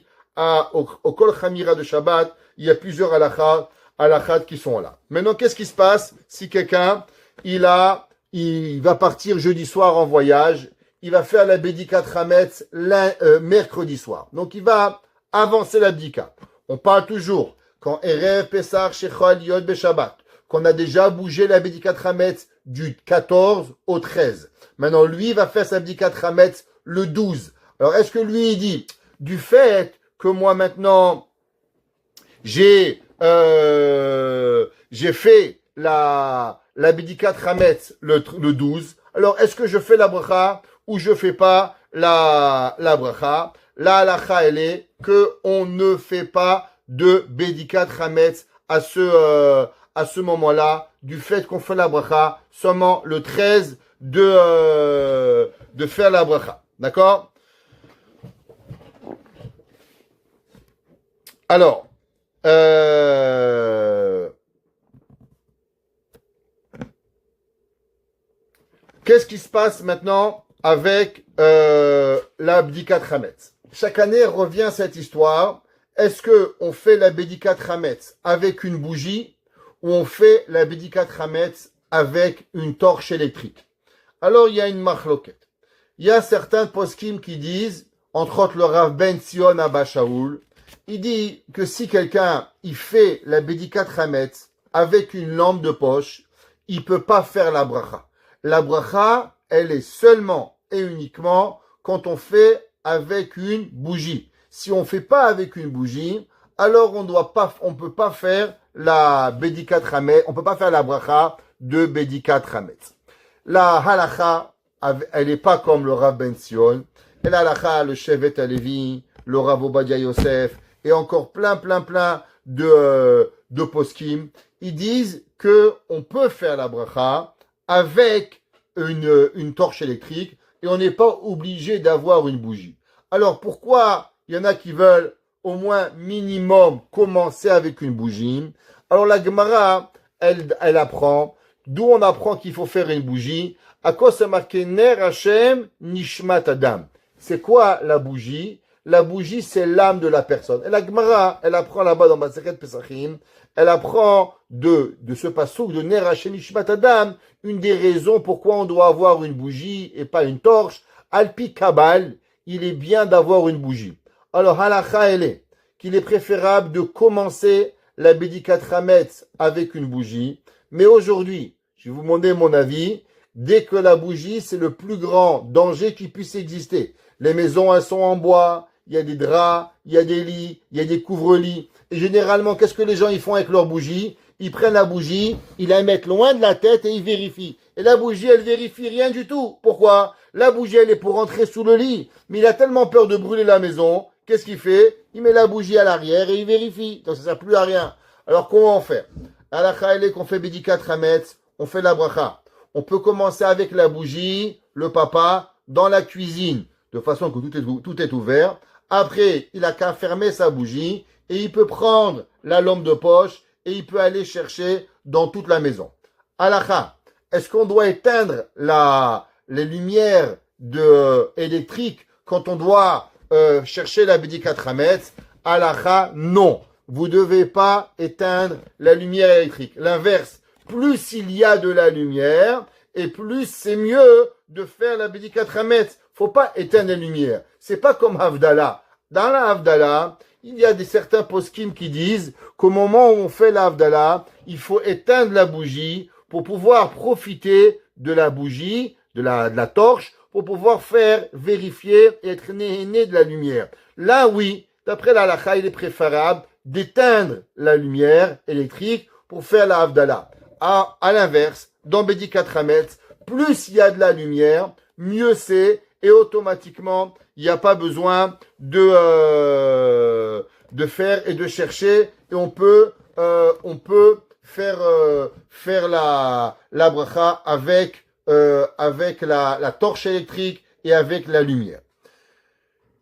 au Kol Chamira de Shabbat, il y a plusieurs halachas qui sont là. Maintenant, qu'est-ce qui se passe si quelqu'un, il va partir jeudi soir en voyage, il va faire la Bédikat Chametz mercredi soir. Donc, il va avancer la Bédika. On parle toujours, quand Erev Pesach Shechol Yod Beshabbat, qu'on a déjà bougé la Bédikat Chametz du 14 au 13. Maintenant, lui, il va faire sa Bédikat Chametz le 12. Alors, est-ce que lui, il dit, du fait que moi, maintenant, j'ai fait la Bédikat Chametz le 12, alors est-ce que je fais la bracha ou je fais pas la bracha? La halacha, elle est que on ne fait pas de Bédikat Chametz à ce moment-là, du fait qu'on fait la bracha seulement le 13 de faire la bracha. D'accord? Alors, qu'est-ce qui se passe maintenant avec la Bédikat Chametz? Chaque année revient cette histoire. Est-ce que on fait la Bédikat Chametz avec une bougie ou on fait la Bédikat Chametz avec une torche électrique? Alors, il y a une machloket. Il y a certains poskim qui disent, entre autres le Rav Ben Sion Abba Shaul, il dit que si quelqu'un, il fait la Bédikat Chametz avec une lampe de poche, il peut pas faire la bracha. La bracha, elle est seulement et uniquement quand on fait avec une bougie. Si on fait pas avec une bougie, alors on peut pas faire la Bédikat Chametz, on peut pas faire la bracha de Bédikat Chametz. La halacha, elle est pas comme le Rav Ben Sion. Et la halacha, le Shevet Alevi, le Rav Obadia Yosef, et encore plein de poskim, ils disent que on peut faire la bracha avec une torche électrique et on n'est pas obligé d'avoir une bougie. Alors pourquoi il y en a qui veulent au moins minimum commencer avec une bougie? Alors la Gemara, elle apprend, d'où on apprend qu'il faut faire une bougie. À quoi c'est marqué Ner Hashem Nishmat Adam? C'est quoi la bougie? La bougie, c'est l'âme de la personne. Et la Gemara, elle apprend là-bas dans Masechet Pesachim, elle apprend de ce passouk de Ner Hashem Nishmat Adam, une des raisons pourquoi on doit avoir une bougie et pas une torche. Alpi Kabal, il est bien d'avoir une bougie. Alors, halakha, elle est qu'il est préférable de commencer la Bédikat Chametz avec une bougie. Mais aujourd'hui, je vais vous demander mon avis, dès que la bougie, c'est le plus grand danger qui puisse exister. Les maisons, elles sont en bois, il y a des draps, il y a des lits, il y a des couvre-lits. Et généralement, qu'est-ce que les gens ils font avec leur bougie? Ils prennent la bougie, ils la mettent loin de la tête et ils vérifient. Et la bougie, elle vérifie rien du tout. Pourquoi? La bougie, elle est pour rentrer sous le lit. Mais il a tellement peur de brûler la maison. Qu'est-ce qu'il fait? Il met la bougie à l'arrière et il vérifie. Donc ça ne sert plus à rien. Alors comment on fait? À la Khaïlé, qu'on fait Bédikat Chametz, on fait la bracha. On peut commencer avec la bougie, le papa, dans la cuisine, de façon que tout est ouvert. Après, il a qu'à fermer sa bougie et il peut prendre la lampe de poche et il peut aller chercher dans toute la maison. Halakha, est-ce qu'on doit éteindre les lumières électriques quand on doit chercher la Bédikat Chametz? Halakha, non. vous devez pas éteindre la lumière électrique. L'inverse, plus il y a de la lumière, et plus c'est mieux de faire la Bédikat Hametz. Faut pas éteindre la lumière. C'est pas comme Havdalah. Dans la Havdalah, il y a certains poskim qui disent qu'au moment où on fait la Havdalah, il faut éteindre la bougie pour pouvoir profiter de la bougie, de la torche, pour pouvoir faire vérifier et être né de la lumière. Là, oui, d'après la halakha, il est préférable d'éteindre la lumière électrique pour faire la Havdalah. À l'inverse, dans Bédikat Hametz, plus il y a de la lumière, mieux c'est, et automatiquement, il n'y a pas besoin de faire et de chercher, et on peut faire la bracha avec la torche électrique et avec la lumière.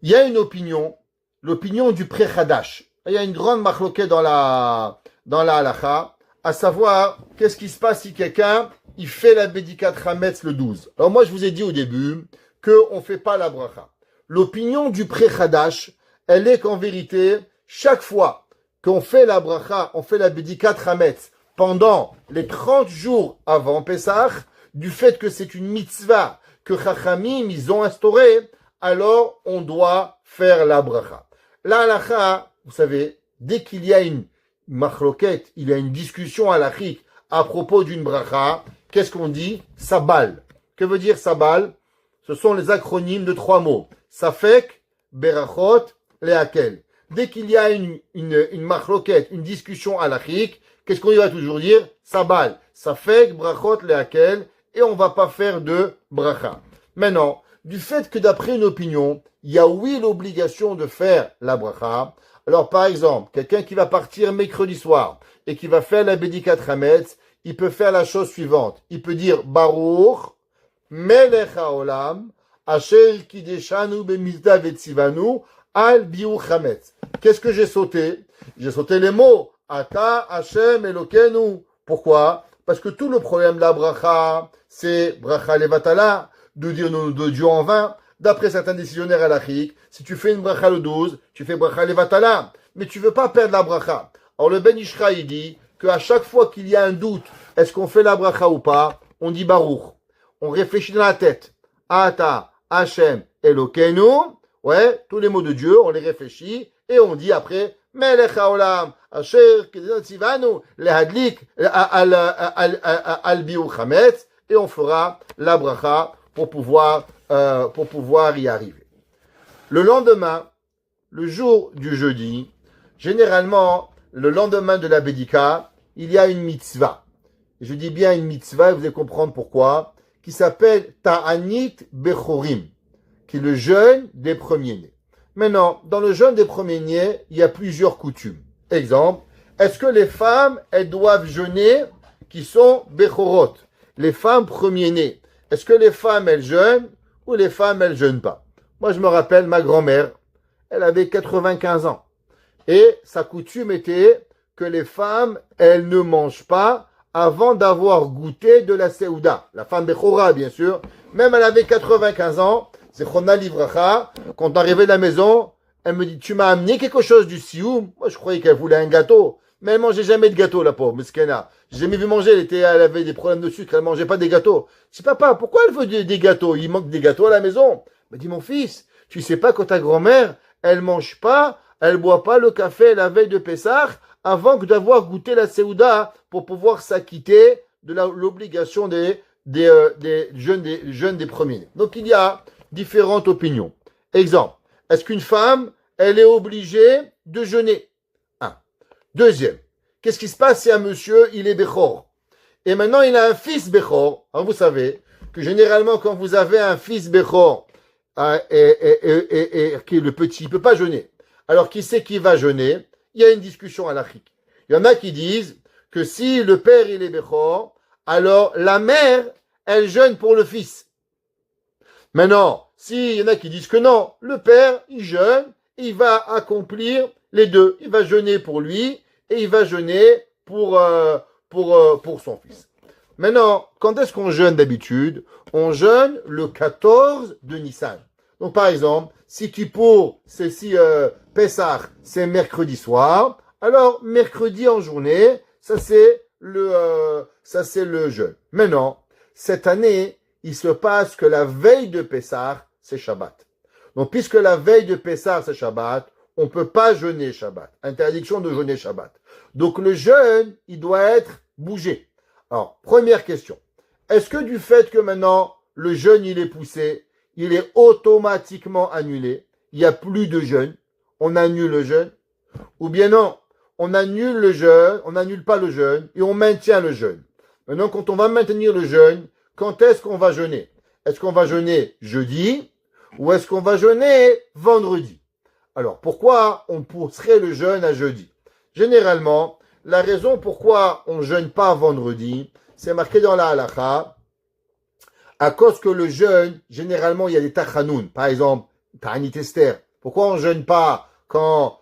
Il y a une opinion, l'opinion du pré-Hadash. Il y a une grande machloquet dans la halakha, à savoir, qu'est-ce qui se passe si quelqu'un, il fait la Bédikat Hametz le 12. Alors moi, je vous ai dit au début qu'on ne fait pas la bracha. L'opinion du pré-Hadash, elle est qu'en vérité, chaque fois qu'on fait la bracha, on fait la Bédikat Hametz pendant les 30 jours avant Pessah, du fait que c'est une mitzvah que Chachamim, ils ont instaurée, alors on doit faire la bracha. La halakha, vous savez, dès qu'il y a une machloket, il y a une discussion halachique à propos d'une bracha, qu'est-ce qu'on dit? Sabal. Que veut dire sabal? Ce sont les acronymes de 3 mots. Safek, berachot, lehakel. Dès qu'il y a une machloket, une discussion halachique, qu'est-ce qu'on va toujours dire? Sabal. Safek, brachot, lehakel, et on va pas faire de bracha. Maintenant, du fait que d'après une opinion, il y a oui l'obligation de faire la bracha. Alors par exemple, quelqu'un qui va partir mercredi soir et qui va faire la Bédikat Hametz, il peut faire la chose suivante. Il peut dire Baruch, Melech haolam, Asher kideshanu b'mizda vetzivanu, al biur Hametz. Qu'est-ce que j'ai sauté? J'ai sauté les mots Ata Hashem Elokenu. Pourquoi? Parce que tout le problème de la bracha, c'est bracha levatala, de dire nos de Dieu en vain. D'après certains décisionnaires halachiques, si tu fais une bracha le 12, tu fais bracha levatala, mais tu veux pas perdre la bracha. Alors le Ben Ishra, il dit qu'à chaque fois qu'il y a un doute, est-ce qu'on fait la bracha ou pas, on dit Baruch. On réfléchit dans la tête. Ata, Hashem, Elokenu. Ouais, tous les mots de Dieu, on les réfléchit, et on dit après, Melech haolam, Asher tzivanu, lehadlik, al biur chametz, et on fera la bracha pour pouvoir y arriver. Le lendemain, le jour du jeudi, généralement, le lendemain de la Bédika, il y a une mitzvah. Je dis bien une mitzvah, et vous allez comprendre pourquoi, qui s'appelle Ta'anit Bechorim, qui est le jeûne des premiers-nés. Maintenant, dans le jeûne des premiers-nés, il y a plusieurs coutumes. Exemple, est-ce que les femmes, elles doivent jeûner qui sont Bechorot, les femmes premiers-nés? Est-ce que les femmes, elles jeûnent ou les femmes, elles jeûnent pas? Moi, je me rappelle, ma grand-mère, elle avait 95 ans. Et sa coutume était que les femmes, elles ne mangent pas avant d'avoir goûté de la Seouda. La femme Bechora, bien sûr. Même elle avait 95 ans. C'est Chona Livracha. Quand on arrivait à la maison, elle me dit, tu m'as amené quelque chose du Sioum? Moi, je croyais qu'elle voulait un gâteau. Mais elle mangeait jamais de gâteau, la pauvre, Meskena. J'ai jamais vu manger. Elle avait des problèmes de sucre. Elle mangeait pas des gâteaux. Je dis, papa, pourquoi elle veut des gâteaux? Il manque des gâteaux à la maison. Elle me dit, mon fils, tu sais pas que ta grand-mère, elle mange pas, elle boit pas le café la veille de Pessah avant que d'avoir goûté la Seouda pour pouvoir s'acquitter de l'obligation des jeûnes des premiers. Donc il y a différentes opinions. Exemple, est-ce qu'une femme, elle est obligée de jeûner? Un. Deuxième, qu'est-ce qui se passe si un monsieur, il est Bechor? Et maintenant, il a un fils Bechor. Alors, vous savez que généralement, quand vous avez un fils Bechor, et qui est le petit, il peut pas jeûner. Alors, qui c'est qui va jeûner? Il y a une discussion halachique. Il y en a qui disent que si le père, il est Bechor, alors la mère, elle jeûne pour le fils. Maintenant, s'il y en a qui disent que non, le père, il jeûne, il va accomplir les deux. Il va jeûner pour lui et il va jeûner pour son fils. Maintenant, quand est-ce qu'on jeûne d'habitude? On jeûne le 14 de Nissan. Donc, par exemple, si Kippour, c'est Pessah, c'est mercredi soir, Alors, mercredi en journée, ça c'est le jeûne. Maintenant, cette année, il se passe que la veille de Pessah, c'est Shabbat. Donc, puisque la veille de Pessah, c'est Shabbat, on ne peut pas jeûner Shabbat. Interdiction de jeûner Shabbat. Donc, le jeûne, il doit être bougé. Alors, première question. Est-ce que du fait que maintenant, le jeûne, il est poussé, il est automatiquement annulé, il n'y a plus de jeûne, on annule le jeûne? Ou bien non, on annule le jeûne, on n'annule pas le jeûne et on maintient le jeûne. Maintenant, quand on va maintenir le jeûne, quand est-ce qu'on va jeûner? Est-ce qu'on va jeûner jeudi ou est-ce qu'on va jeûner vendredi? Alors, pourquoi on pousserait le jeûne à jeudi? Généralement, la raison pourquoi on ne jeûne pas vendredi, c'est marqué dans la halakha, à cause que le jeûne, généralement, il y a des tachanoun. Par exemple, Ta'anit Esther. Pourquoi on ne jeûne pas quand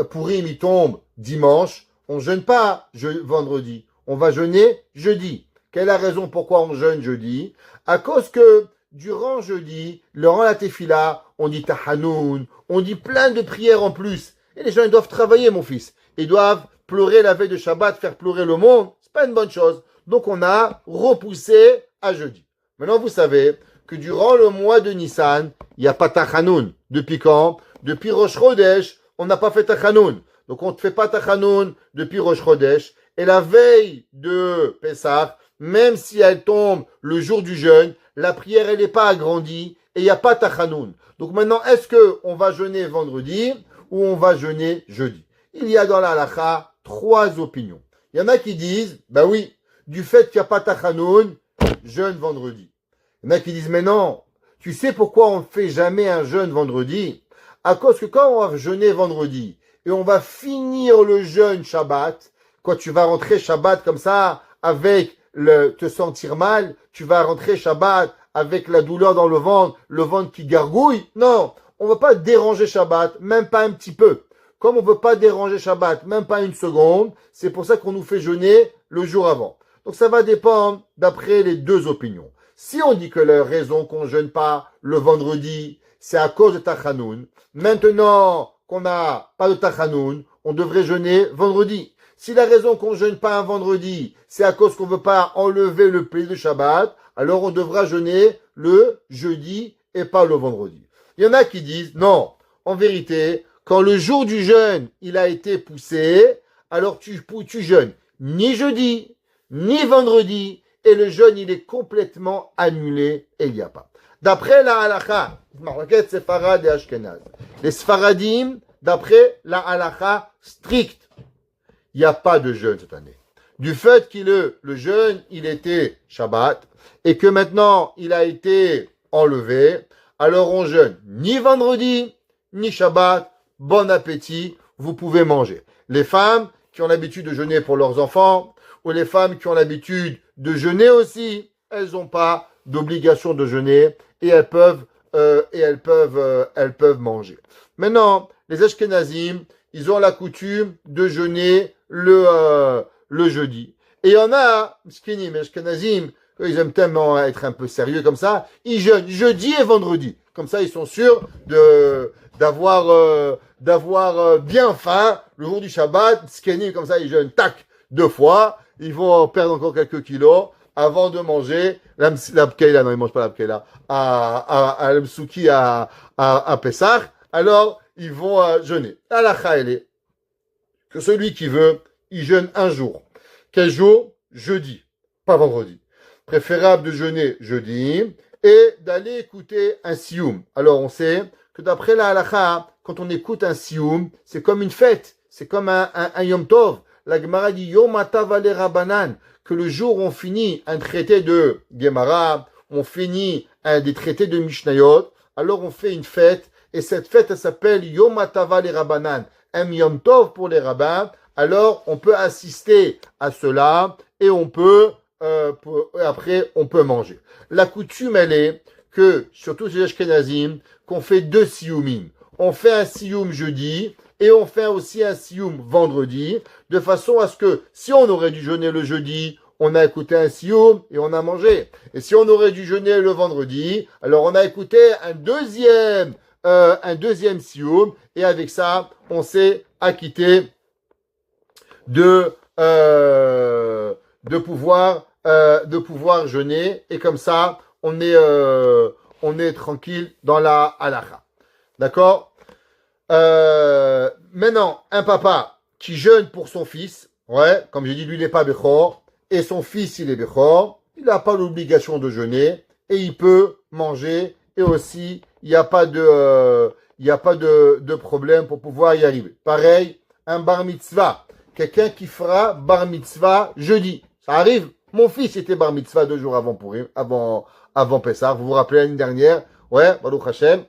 Purim il tombe dimanche? On ne jeûne pas vendredi. On va jeûner jeudi. Quelle est la raison pourquoi on jeûne jeudi? À cause que durant jeudi, durant la tefila, on dit Tahanoun, on dit plein de prières en plus. Et les gens, ils doivent travailler, mon fils. Ils doivent pleurer la veille de Shabbat, faire pleurer le monde. C'est pas une bonne chose. Donc, on a repoussé à jeudi. Maintenant, vous savez que durant le mois de Nissan, il n'y a pas Tachanoun. Depuis quand? Depuis Rosh Chodesh, on n'a pas fait Tachanoun. Donc, on ne fait pas Tachanoun depuis Rosh Chodesh. Et la veille de Pessah, même si elle tombe le jour du jeûne, la prière, elle n'est pas agrandie et il n'y a pas Tachanoun. Donc maintenant, est-ce qu'on va jeûner vendredi ou on va jeûner jeudi? Il y a dans la halakha 3 opinions. Il y en a qui disent, bah oui, du fait qu'il n'y a pas Tachanoun, jeûne vendredi. Il y en a qui disent, mais non, tu sais pourquoi on ne fait jamais un jeûne vendredi? À cause que quand on va jeûner vendredi et on va finir le jeûne Shabbat, quand tu vas rentrer Shabbat comme ça, avec te sentir mal, tu vas rentrer Shabbat avec la douleur dans le ventre qui gargouille. Non, on ne va pas déranger Shabbat, même pas un petit peu. Comme on ne veut pas déranger Shabbat, même pas une seconde, c'est pour ça qu'on nous fait jeûner le jour avant. Donc ça va dépendre d'après les 2 opinions. Si on dit que la raison qu'on ne jeûne pas le vendredi, c'est à cause de Tachanoun, maintenant qu'on n'a pas de Tachanoun, on devrait jeûner vendredi. Si la raison qu'on ne jeûne pas un vendredi, c'est à cause qu'on ne veut pas enlever le plaisir de Shabbat, alors on devra jeûner le jeudi et pas le vendredi. Il y en a qui disent, non, en vérité, quand le jour du jeûne, il a été poussé, alors tu jeûnes ni jeudi, ni vendredi, et le jeûne, il est complètement annulé et il n'y a pas. D'après la halakha, Sefarad et Ashkenaz, les Sfaradim, d'après la halakha stricte, il n'y a pas de jeûne cette année. Du fait que le jeûne, il était Shabbat, et que maintenant, il a été enlevé, alors on jeûne ni vendredi, ni Shabbat. Bon appétit, vous pouvez manger. Les femmes qui ont l'habitude de jeûner pour leurs enfants, ou les femmes qui ont l'habitude de jeûner aussi, elles n'ont pas d'obligation de jeûner, et elles peuvent manger. Maintenant, les Ashkenazim, ils ont la coutume de jeûner le jeudi. Et il y en a, Skinim et Ashkenazim, ils aiment tellement être un peu sérieux comme ça, ils jeûnent jeudi et vendredi. Comme ça, ils sont sûrs d'avoir bien faim le jour du Shabbat. Skinim, comme ça, ils jeûnent, tac, 2 fois. Ils vont perdre encore quelques kilos avant de manger l'abkeila. Non, ils ne mangent pas l'abkeila. À l'msuki à Pessah. Alors, ils vont jeûner. Halakha, elle est que celui qui veut, il jeûne un jour. Quel jour? Jeudi, pas vendredi. Préférable de jeûner jeudi et d'aller écouter un sioum. Alors on sait que d'après la halakha, quand on écoute un sioum, c'est comme une fête, c'est comme un Yom Tov. La Gemara dit Yom Atavale Rabanan, que le jour où on finit un traité de Gemara, on finit des traités de Mishnayot, alors on fait une fête, et cette fête elle s'appelle Yom Atavale Rabanan, un Yom Tov pour les rabbins. Alors on peut assister à cela et on peut après on peut manger. La coutume elle est que surtout chez les Ashkenazim qu'on fait 2 sioumim. On fait un sioum jeudi et on fait aussi un sioum vendredi, de façon à ce que si on aurait dû jeûner le jeudi, on a écouté un sioum et on a mangé. Et si on aurait dû jeûner le vendredi, alors on a écouté un deuxième sioum et avec ça on s'est acquitté de pouvoir jeûner, et comme ça, on est tranquille dans la halakha. D'accord? Maintenant, un papa qui jeûne pour son fils, ouais, comme j'ai dit, lui, il n'est pas Bechor, et son fils, il est Bechor, il n'a pas l'obligation de jeûner, et il peut manger, et aussi, il n'y a pas de problème pour pouvoir y arriver. Pareil, un bar mitzvah, quelqu'un qui fera bar mitzvah jeudi, ça arrive. Mon fils était bar mitzvah 2 jours avant Pessah, vous vous rappelez l'année dernière, ouais, Baruch Hashem.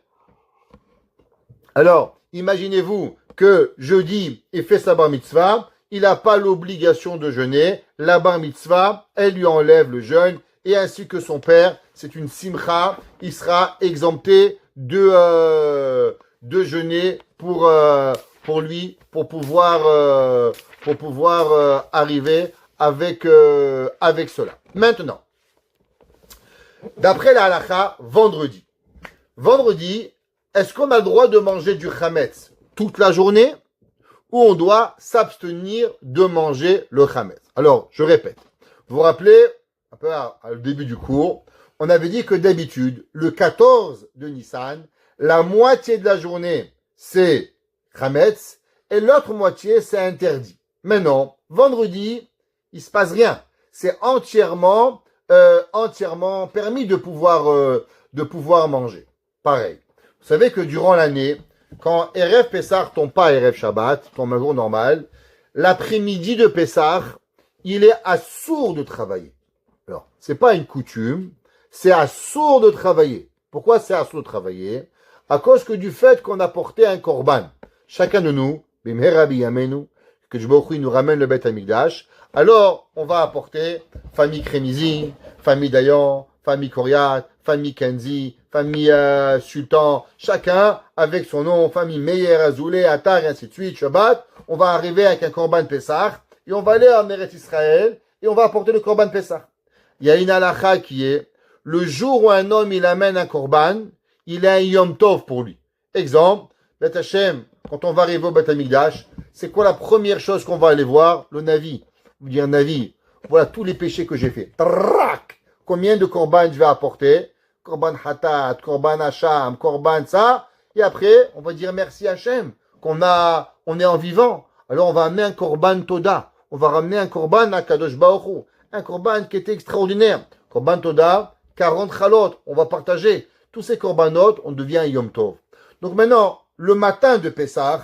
Alors, imaginez-vous que jeudi, il fait sa bar mitzvah, il n'a pas l'obligation de jeûner, la bar mitzvah, elle lui enlève le jeûne, et ainsi que son père, c'est une simcha, il sera exempté de jeûner pour lui, pour pouvoir arriver avec cela. Maintenant, d'après la halakha, vendredi, est-ce qu'on a le droit de manger du chametz toute la journée ou on doit s'abstenir de manger le chametz? Alors, je répète. Vous vous rappelez, un peu à le début du cours, on avait dit que d'habitude, le 14 de Nissan, la moitié de la journée, c'est chametz et l'autre moitié, c'est interdit. Maintenant, vendredi, il se passe rien. C'est entièrement permis de pouvoir manger. Pareil. Vous savez que durant l'année, quand Erev Pessah tombe pas Erev Shabbat, tombe un jour normal, l'après-midi de Pessah, il est assourd de travailler. Alors, c'est pas une coutume, c'est assourd de travailler. Pourquoi c'est assourd de travailler? À cause que du fait qu'on a porté un korban. Chacun de nous, Bimhera biyamenu, que Dieu nous ramène le Beth Amikdash, alors on va apporter famille Kremizi, famille Dayan, famille Koriat, famille Kenzi, famille Sultan, chacun avec son nom, famille Meyer, Azoulay, Attar, et ainsi de suite, Shabbat. On va arriver avec un korban Pessah, et on va aller en Eretz Israël, et on va apporter le korban Pessah. Il y a une halakha qui est, le jour où un homme il amène un korban, il a un Yom Tov pour lui. Exemple, Beth Hashem, quand on va arriver au Beth Amikdash, c'est quoi la première chose qu'on va aller voir? Le Navi. Vous dire Navi, voilà tous les péchés que j'ai fait. Trac! Combien de korban je vais apporter? Korban Hatat, Korban Hacham, Korban ça. Et après, on va dire merci Hachem, on est en vivant. Alors on va amener un Korban Toda. On va ramener un Korban à Kadosh Baruch Hu. Un Korban qui était extraordinaire. Korban Toda, 40 chalot. On va partager. Tous ces Korbanot, on devient un Yom Tov. Donc maintenant, le matin de Pessah,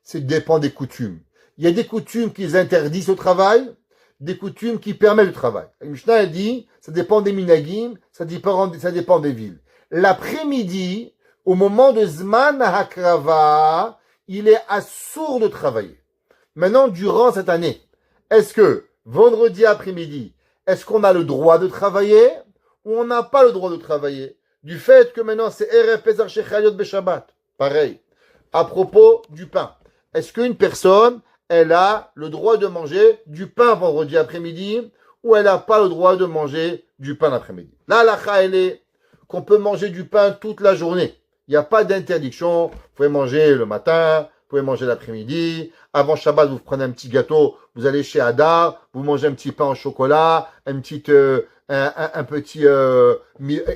ça dépend des coutumes. Il y a des coutumes qui interdisent le travail, des coutumes qui permettent le travail. Le Mishnah a dit, ça dépend des minagim, ça dépend des villes. L'après-midi, au moment de Zman HaKrava, il est assourd de travailler. Maintenant, durant cette année, est-ce que vendredi après-midi, est-ce qu'on a le droit de travailler ou on n'a pas le droit de travailler? Du fait que maintenant c'est Erev Pesach Shechaliot Beshabbat. Pareil. À propos du pain. Est-ce qu'une personne, elle a le droit de manger du pain vendredi après-midi ou elle n'a pas le droit de manger du pain l'après-midi? Là, la elle est qu'on peut manger du pain toute la journée. Il n'y a pas d'interdiction. Vous pouvez manger le matin, vous pouvez manger l'après-midi. Avant Shabbat, vous prenez un petit gâteau, vous allez chez Hadar, vous mangez un petit pain au chocolat, un petit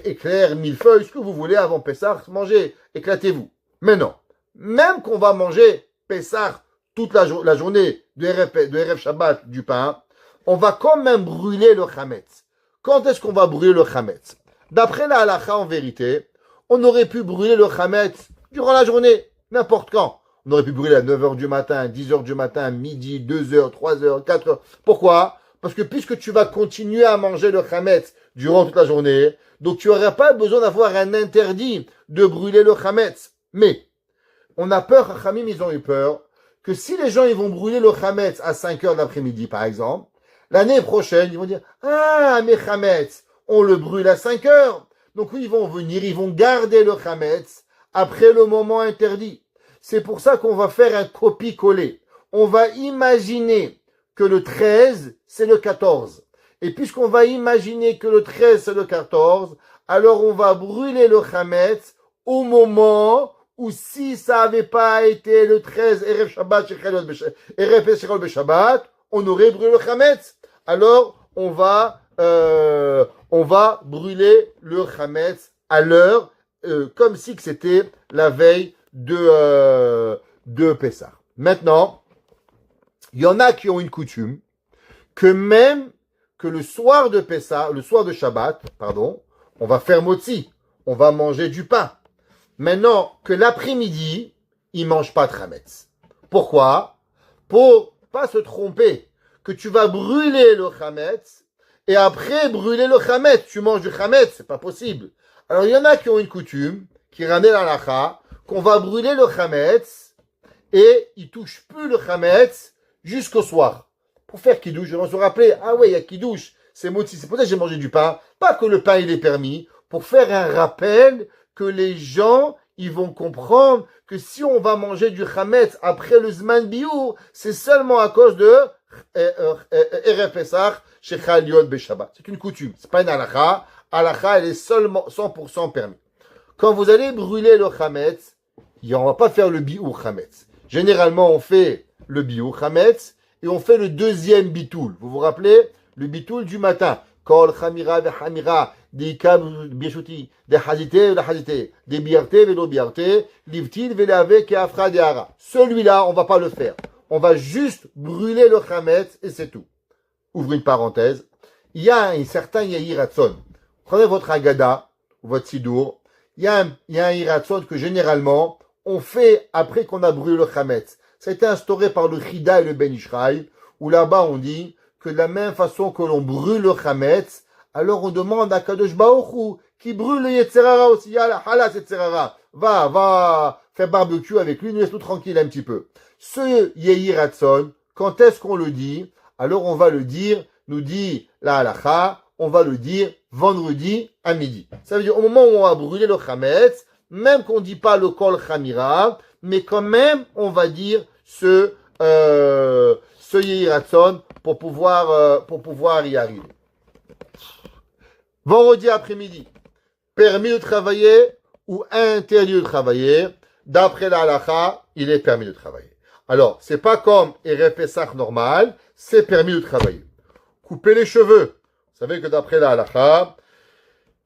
éclair, millefeuille, ce que vous voulez avant Pessah, mangez, éclatez-vous. Mais non, même qu'on va manger Pessah toute la journée de Erev Shabbat du pain, on va quand même brûler le chametz. Quand est-ce qu'on va brûler le chametz? D'après la halakha, en vérité, on aurait pu brûler le chametz durant la journée, n'importe quand. On aurait pu brûler à 9h du matin, 10h du matin, midi, 2h, 3h, 4h. Pourquoi? Parce que puisque tu vas continuer à manger le chametz durant toute la journée, donc tu n'auras pas besoin d'avoir un interdit de brûler le chametz. Mais, on a peur, Chachamim, ils ont eu peur, que si les gens ils vont brûler le chametz à 5h de l'après-midi, par exemple, l'année prochaine, ils vont dire, ah, mais chametz, on le brûle à 5h. Donc oui, ils vont venir, ils vont garder le chametz après le moment interdit. C'est pour ça qu'on va faire un copie-coller. On va imaginer que le 13, c'est le 14. Et puisqu'on va imaginer que le 13, c'est le 14, alors on va brûler le chametz au moment où si ça n'avait pas été le 13, Erev Shabbat, Erev Pesach Beshabbat, on aurait brûlé le Chametz. Alors, on va brûler le Chametz à l'heure, comme si que c'était la veille de Pessah. Maintenant, il y en a qui ont une coutume que même que le soir de Pessah, le soir de Shabbat, pardon, on va faire motzi, on va manger du pain. Maintenant, que l'après-midi, ils ne mangent pas de Chametz. Pourquoi? Pour pas se tromper, que tu vas brûler le Chametz, et après brûler le Chametz, tu manges du Chametz, c'est pas possible. Alors, il y en a qui ont une coutume, qui ramène la lacha, qu'on va brûler le Chametz, et ils touchent plus le Chametz jusqu'au soir. Pour faire kidouche, je vais se rappeler, ah ouais, il y a kidouche, c'est motzi, c'est pour ça que j'ai mangé du pain, pas que le pain il est permis, pour faire un rappel que les gens, ils vont comprendre que si on va manger du chametz après le zman biour, c'est seulement à cause de Erev Pesach chez Chaliot Beshabbat. C'est une coutume, c'est pas une halakha. Halakha, elle est seulement 100% permis. Quand vous allez brûler le chametz, on va pas faire le biour chametz. Généralement, on fait le biour chametz et on fait le deuxième bitoul. Vous vous rappelez? Le bitoul du matin. Kol chamira vechamira, des kab birshuti, des hazite ve la hazite, des biarte ve lo biarte, livtil ve lave ke afra de hara. Celui-là, on va pas le faire. On va juste brûler le chametz et c'est tout. Ouvrez une parenthèse. Il y a un certain Yair Hatson. Prenez votre Agada, ou votre Sidour. Il y a un Yair Hatson que généralement, on fait après qu'on a brûlé le chametz. Ça a été instauré par le Chida et le Ben Ishraï, où là-bas on dit que de la même façon que l'on brûle le chametz, alors on demande à Kadosh Baruch Hu, qui brûle le Yetzerara aussi, yalla, halas Yetzerara, va faire barbecue avec lui, nous laisse-nous tranquille un petit peu. Ce Yehi Ratson, quand est-ce qu'on le dit? Alors on va le dire, nous dit la halacha, on va le dire vendredi à midi. Ça veut dire au moment où on va brûler le chametz, même qu'on ne dit pas le kol chamira, mais quand même on va dire ce Yehi Ratson pour pouvoir y arriver. Vendredi après-midi, permis de travailler ou interdit de travailler, d'après la halakha, il est permis de travailler. Alors, c'est pas comme Erev Pesach normal, c'est permis de travailler. Couper les cheveux. Vous savez que d'après la halakha,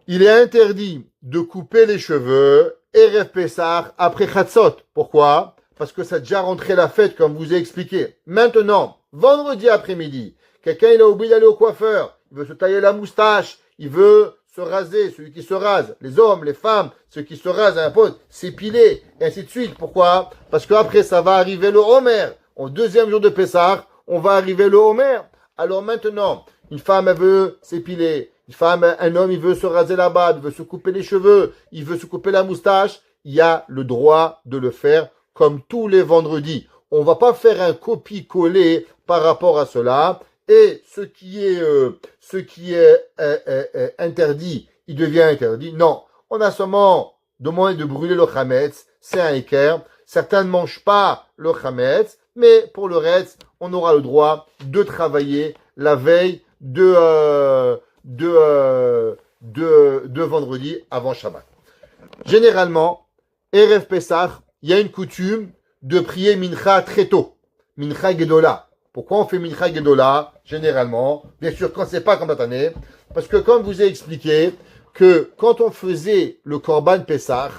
il est interdit de couper les cheveux Erev Pesach après Chatzot. Pourquoi? Parce que ça a déjà rentré la fête, comme je vous ai expliqué. Maintenant, vendredi après-midi, quelqu'un il a oublié d'aller au coiffeur, il veut se tailler la moustache, il veut se raser, celui qui se rase, les hommes, les femmes, ceux qui se rasent à un pote, s'épiler, et ainsi de suite. Pourquoi? Parce qu'après, ça va arriver le Homer. Au deuxième jour de Pessah, on va arriver le Homer. Alors maintenant, une femme, elle veut s'épiler. Une femme, un homme, il veut se raser la barbe, il veut se couper les cheveux, il veut se couper la moustache. Il y a le droit de le faire comme tous les vendredis. On va pas faire un copie-coller par rapport à cela. Et ce qui est interdit, il devient interdit. Non, on a seulement demandé de brûler le chametz, c'est un équerre. Certains ne mangent pas le chametz, mais pour le reste, on aura le droit de travailler la veille de vendredi avant Shabbat. Généralement, Erev Pesach, il y a une coutume de prier Mincha très tôt, Mincha Gedola. Pourquoi on fait Mincha Gedola, généralement? Bien sûr, quand c'est pas comme cette année. Parce que comme je vous ai expliqué, que quand on faisait le Korban Pessah,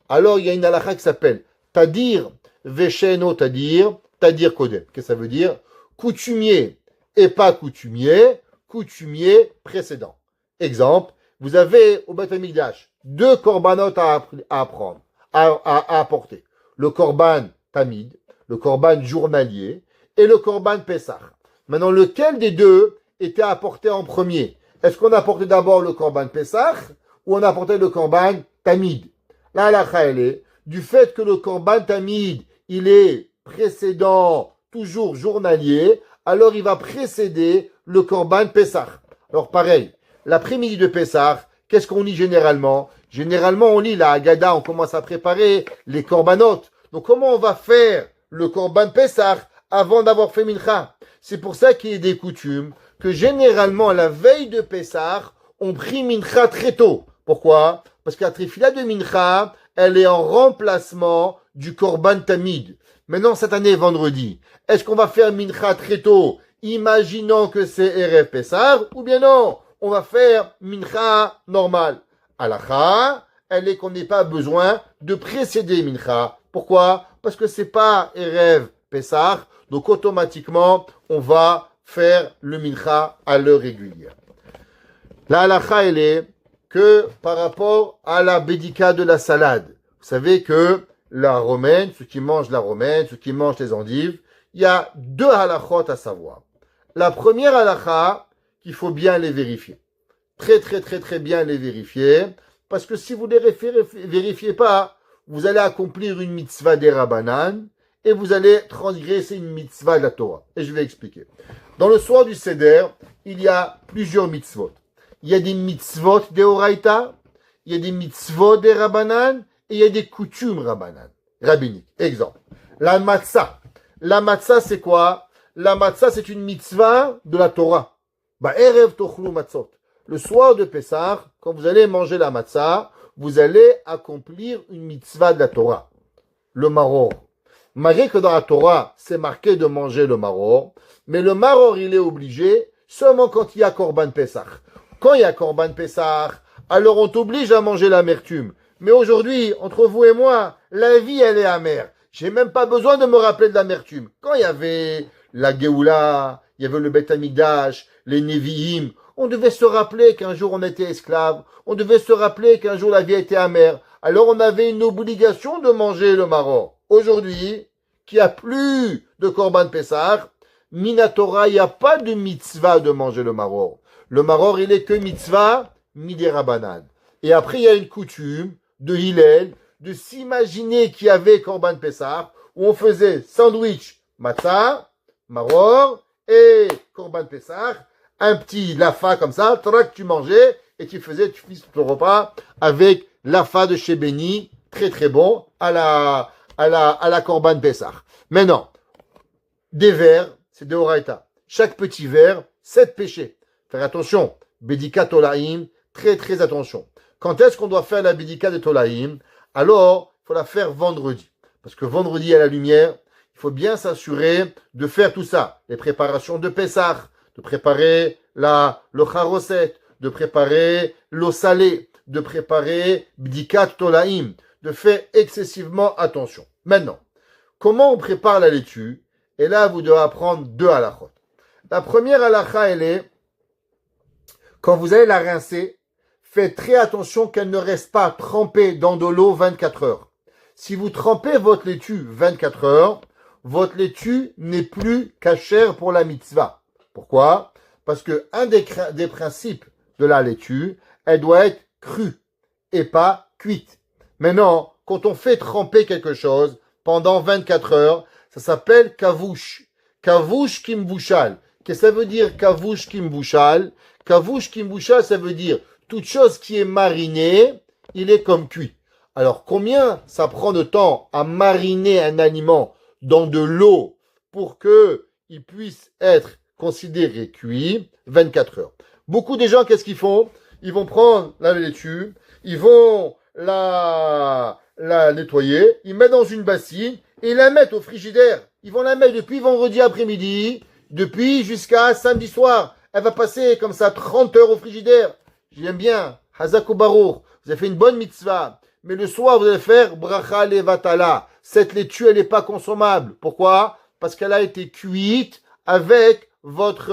alors il y a une halakha qui s'appelle Tadir Vesheno Tadir, Tadir Kodem. Qu'est-ce que ça veut dire? Coutumier et pas coutumier, coutumier précédent. Exemple, vous avez au Beth Amikdash 2 korbanot à apprendre, à apporter. Le Korban Tamid, le Korban journalier, et le Korban Pessah. Maintenant, lequel des deux était apporté en premier? Est-ce qu'on apportait d'abord le Korban Pessah ou on apportait le Korban Tamid? La halakha, elle est du fait que le Korban Tamid, il est précédent, toujours journalier, alors il va précéder le Korban Pessah. Alors pareil, l'après-midi de Pessah, qu'est-ce qu'on lit généralement? Généralement, on lit la Haggadah, on commence à préparer les Korbanot. Donc comment on va faire le Korban Pessah avant d'avoir fait Mincha? C'est pour ça qu'il y a des coutumes que généralement, la veille de Pessah, on prie Mincha très tôt. Pourquoi? Parce que la tréfila de Mincha, elle est en remplacement du Korban Tamid. Maintenant, cette année, vendredi, est-ce qu'on va faire Mincha très tôt imaginant que c'est Erev Pessah, ou bien non, on va faire mincha normal. Halakha, elle est qu'on n'ait pas besoin de précéder mincha. Pourquoi? Parce que c'est pas Erev Pessah, donc automatiquement, on va faire le mincha à l'heure régulière. La halakha, elle est que par rapport à la bédika de la salade. Vous savez que la romaine, ceux qui mangent la romaine, ceux qui mangent les endives, il y a deux halakhot à savoir. La première halakha, qu'il faut bien les vérifier. Très bien les vérifier. Parce que si vous ne les vérifiez pas, vous allez accomplir une mitzvah des Rabbanan et vous allez transgresser une mitzvah de la Torah. Et je vais expliquer. Dans le soir du Seder, il y a plusieurs mitzvot. Il y a des mitzvot des Oraita, il y a des mitzvot des Rabbanan et il y a des coutumes rabbiniques. Exemple, la matzah. La matzah, c'est quoi? La matzah, c'est une mitzvah de la Torah. Erev tochlu matzot. Le soir de Pessah, quand vous allez manger la matzah, vous allez accomplir une mitzvah de la Torah. Le maror. Malgré que dans la Torah, c'est marqué de manger le maror, mais le maror, il est obligé seulement quand il y a Korban Pessah. Quand il y a Korban Pessah, alors on t'oblige à manger l'amertume. Mais aujourd'hui, entre vous et moi, la vie, elle est amère. J'ai même pas besoin de me rappeler de l'amertume. Quand il y avait la Géoula, il y avait le Beth Amikdash, les Nevi'im, on devait se rappeler qu'un jour on était esclave, on devait se rappeler qu'un jour la vie était amère. Alors on avait une obligation de manger le maror. Aujourd'hui, qu'il n'y a plus de Korban Pessah, Minatora, il n'y a pas de mitzvah de manger le maror. Le maror, il est que mitzvah, midé Rabbanan. Et après, il y a une coutume de Hillel de s'imaginer qu'il y avait Korban Pessah, où on faisait sandwich, matzah, maror et Korban Pessah, un petit lafa comme ça, trac, tu mangeais et tu faisais ton repas avec lafa de chez Béni, très bon, à la Korban Pessah. Maintenant, des verres, c'est de Horaïta. Chaque petit verre, 7 péchés. Faire attention, Bédika Tolaïm, très attention. Quand est-ce qu'on doit faire la Bédika de Tolaïm? Alors, il faut la faire vendredi. Parce que vendredi à la lumière, il faut bien s'assurer de faire tout ça. Les préparations de Pessah, de préparer le charoset, de préparer l'eau salée, de préparer Bdikat Tolaïm, de faire excessivement attention. Maintenant, comment on prépare la laitue? Et là, vous devez apprendre deux halakhot. La première halakha, elle est, quand vous allez la rincer, faites très attention qu'elle ne reste pas trempée dans de l'eau 24 heures. Si vous trempez votre laitue 24 heures, votre laitue n'est plus cachère pour la mitzvah. Pourquoi? Parce que un des principes de la laitue, elle doit être crue et pas cuite. Maintenant, quand on fait tremper quelque chose pendant 24 heures, ça s'appelle kavouche. Kavouche kimbushal. Qu'est-ce que ça veut dire kavouche kimbushal? Kavouche kimbushal, ça veut dire toute chose qui est marinée, il est comme cuit. Alors, combien ça prend de temps à mariner un aliment dans de l'eau pour qu'il puisse être considéré cuit? 24 heures. Beaucoup des gens, qu'est-ce qu'ils font? Ils vont prendre la laitue, ils vont la nettoyer, ils mettent dans une bassine et ils la mettent au frigidaire. Ils vont la mettre depuis vendredi après-midi, depuis jusqu'à samedi soir. Elle va passer comme ça 30 heures au frigidaire. J'aime bien. Hazak Baruch. Vous avez fait une bonne mitzvah. Mais le soir, vous allez faire bracha levatala. Cette laitue, elle n'est pas consommable. Pourquoi? Parce qu'elle a été cuite avec votre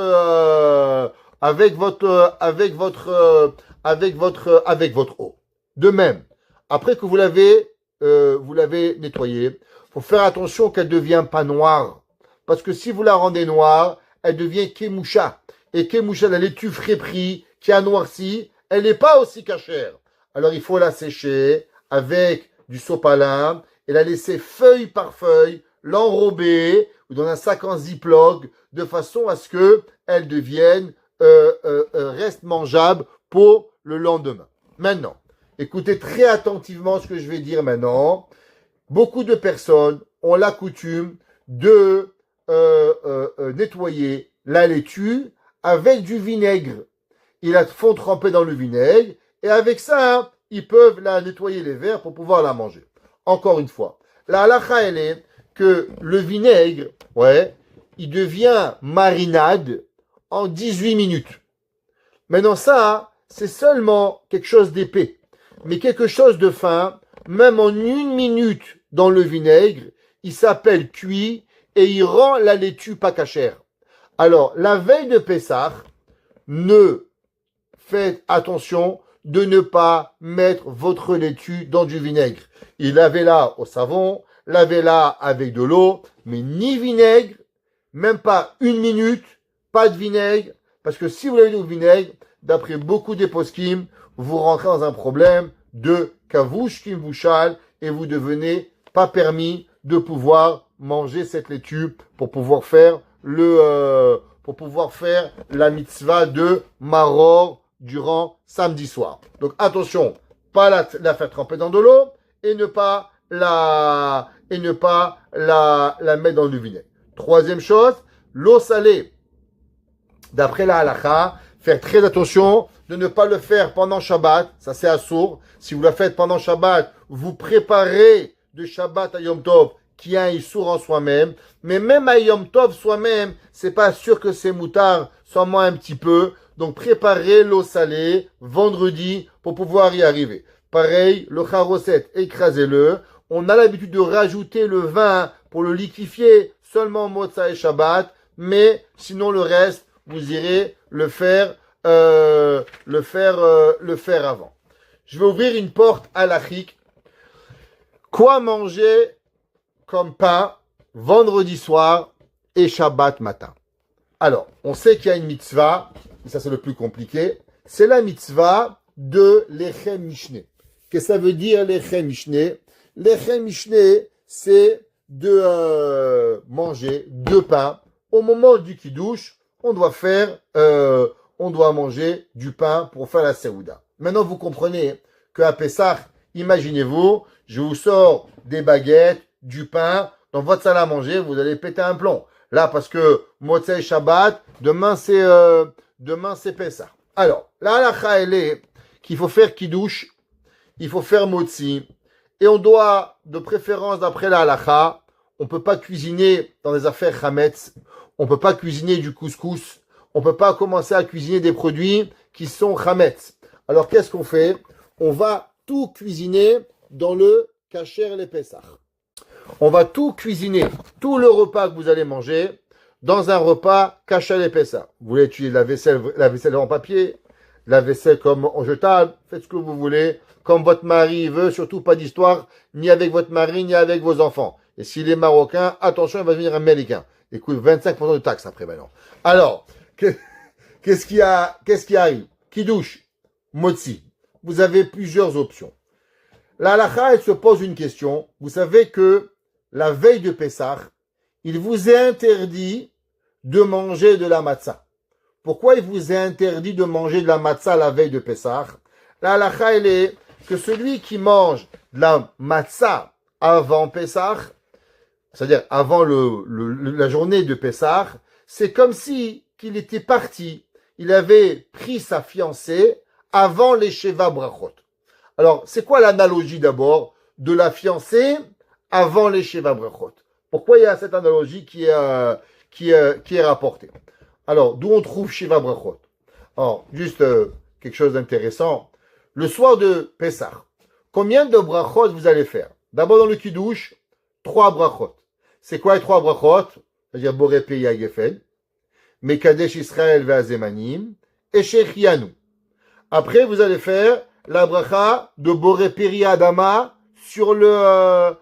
eau. De même, après que vous l'avez nettoyée, faut faire attention qu'elle ne devienne pas noire. Parce que si vous la rendez noire, elle devient kémoucha. Et kémoucha, la laitue fréprie, qui a noirci, elle n'est pas aussi cachère. Alors il faut la sécher avec du sopalin et la laisser feuille par feuille, l'enrober ou dans un sac en ziploc de façon à ce que elle devienne reste mangeable pour le lendemain. Maintenant, écoutez très attentivement ce que je vais dire maintenant. Beaucoup de personnes ont la coutume de nettoyer la laitue avec du vinaigre. Ils la font tremper dans le vinaigre et avec ça, ils peuvent la nettoyer les verres pour pouvoir la manger. Encore une fois, la halakha, elle est que le vinaigre, il devient marinade en 18 minutes. Maintenant ça, c'est seulement quelque chose d'épais. Mais quelque chose de fin, même en 1 minute dans le vinaigre, il s'appelle cuit et il rend la laitue pas cachère. Alors, la veille de Pessah, ne faites attention de ne pas mettre votre laitue dans du vinaigre. Il lavez-la au savon, lavez-la avec de l'eau, mais ni vinaigre, même pas 1 minute, pas de vinaigre, parce que si vous l'avez au vinaigre, d'après beaucoup des poskim, vous rentrez dans un problème de kavouche qui vous chale et vous devenez pas permis de pouvoir manger cette laitue pour pouvoir faire la mitzvah de Maror durant samedi soir. Donc attention, pas la faire tremper dans de l'eau et ne pas la mettre dans du vinaigre. Troisième chose, l'eau salée. D'après la halakha, faire très attention de ne pas le faire pendant Shabbat, ça c'est assour. Si vous la faites pendant Shabbat, vous préparez de Shabbat à Yom Tov qui a un issour en soi-même, mais même à Yom Tov soi-même, c'est pas sûr que c'est moutard, seulement un petit peu. Donc préparez l'eau salée vendredi pour pouvoir y arriver. Pareil, le charoset, écrasez-le. On a l'habitude de rajouter le vin pour le liquéfier seulement Motza et Shabbat, mais sinon le reste, vous irez le faire avant. Je vais ouvrir une porte halachique. Quoi manger comme pain vendredi soir et Shabbat matin? Alors, on sait qu'il y a une mitzvah, et ça c'est le plus compliqué, c'est la mitzvah de l'Echem Mishneh. Qu'est-ce que ça veut dire l'Echem Mishneh? L'Echem Mishneh, c'est de manger 2 pains. Au moment du kiddush, on doit manger du pain pour faire la Seouda. Maintenant, vous comprenez qu'à Pessah, imaginez-vous, je vous sors des baguettes, du pain, dans votre salle à manger, vous allez péter un plomb. Là, parce que Motzei Shabbat, demain c'est Pessah. Alors, la halakha, elle est qu'il faut faire kiddush, il faut faire motzi, et on doit, de préférence d'après la halakha, on peut pas cuisiner dans des affaires chametz, on peut pas cuisiner du couscous, on peut pas commencer à cuisiner des produits qui sont chametz. Alors, qu'est-ce qu'on fait? On va tout cuisiner dans le kasher les Pessah. On va tout cuisiner, tout le repas que vous allez manger, dans un repas kasher les Pessah. Vous voulez utiliser la vaisselle en papier, la vaisselle comme en jetable, faites ce que vous voulez, comme votre mari veut, surtout pas d'histoire, ni avec votre mari, ni avec vos enfants. Et s'il est marocain, attention, il va devenir américain. Il coûte 25% de taxes après maintenant. Alors, qu'est-ce qui arrive? Kiddush, motzi. Vous avez plusieurs options. La halakha, elle se pose une question. Vous savez que la veille de Pessah, il vous est interdit de manger de la matzah. Pourquoi il vous est interdit de manger de la matzah la veille de Pessah? La halakha, elle est que celui qui mange de la matzah avant Pessah, c'est-à-dire avant la journée de Pessah, c'est comme si qu'il était parti, il avait pris sa fiancée avant les Sheva Brachot. Alors, c'est quoi l'analogie d'abord de la fiancée avant les Sheva Brachot? Pourquoi il y a cette analogie qui est rapportée? Alors, d'où on trouve Sheva Brachot? Alors, juste quelque chose d'intéressant. Le soir de Pessah, combien de brachot vous allez faire? D'abord dans le kiddush, 3 brachot. C'est quoi les 3 brachot? C'est-à-dire Boré Peya Gefen, Mekadesh Israël Ve'azemanim, et Shechianu. Après, vous allez faire la bracha de Boré Peri Adama sur le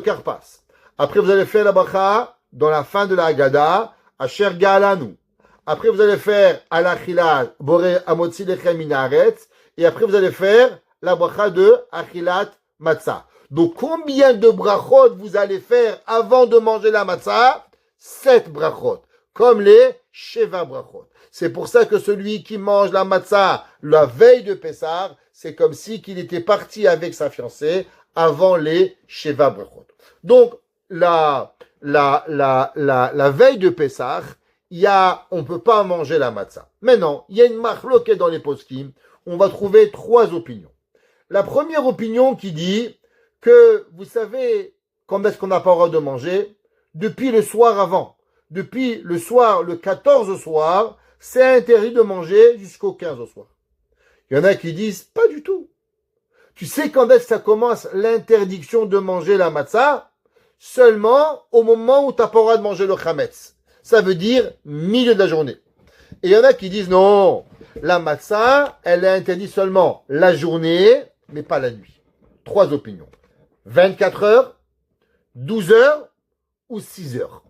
Karpas. Après, vous allez faire la bracha dans la fin de la Haggadah, Asher Ga'alanu. Après, vous allez faire Alachilat, Boré Amotzi Lechem Minaretz. Et après, vous allez faire la bracha de Achilat Matzah. Donc, combien de brachot vous allez faire avant de manger la matzah? 7 brachot. Comme les Sheva brachot. C'est pour ça que celui qui mange la matzah la veille de Pessah, c'est comme si qu'il était parti avec sa fiancée avant les Sheva brachot. Donc, la veille de Pessah, on peut pas manger la matzah. Maintenant, il y a une machloket dans les poskim. On va trouver 3 opinions. La première opinion qui dit que, vous savez, quand est-ce qu'on n'a pas le droit de manger? Depuis le soir avant. depuis le soir, le 14 au soir, c'est interdit de manger jusqu'au 15 au soir. Il y en a qui disent, pas du tout. Tu sais quand est-ce que ça commence l'interdiction de manger la matzah? Seulement au moment où tu n'as pas le droit de manger le chametz. Ça veut dire milieu de la journée. Et il y en a qui disent non, la matzah, elle est interdite seulement la journée, mais pas la nuit. 3 opinions. 24 heures, 12 heures ou 6 heures.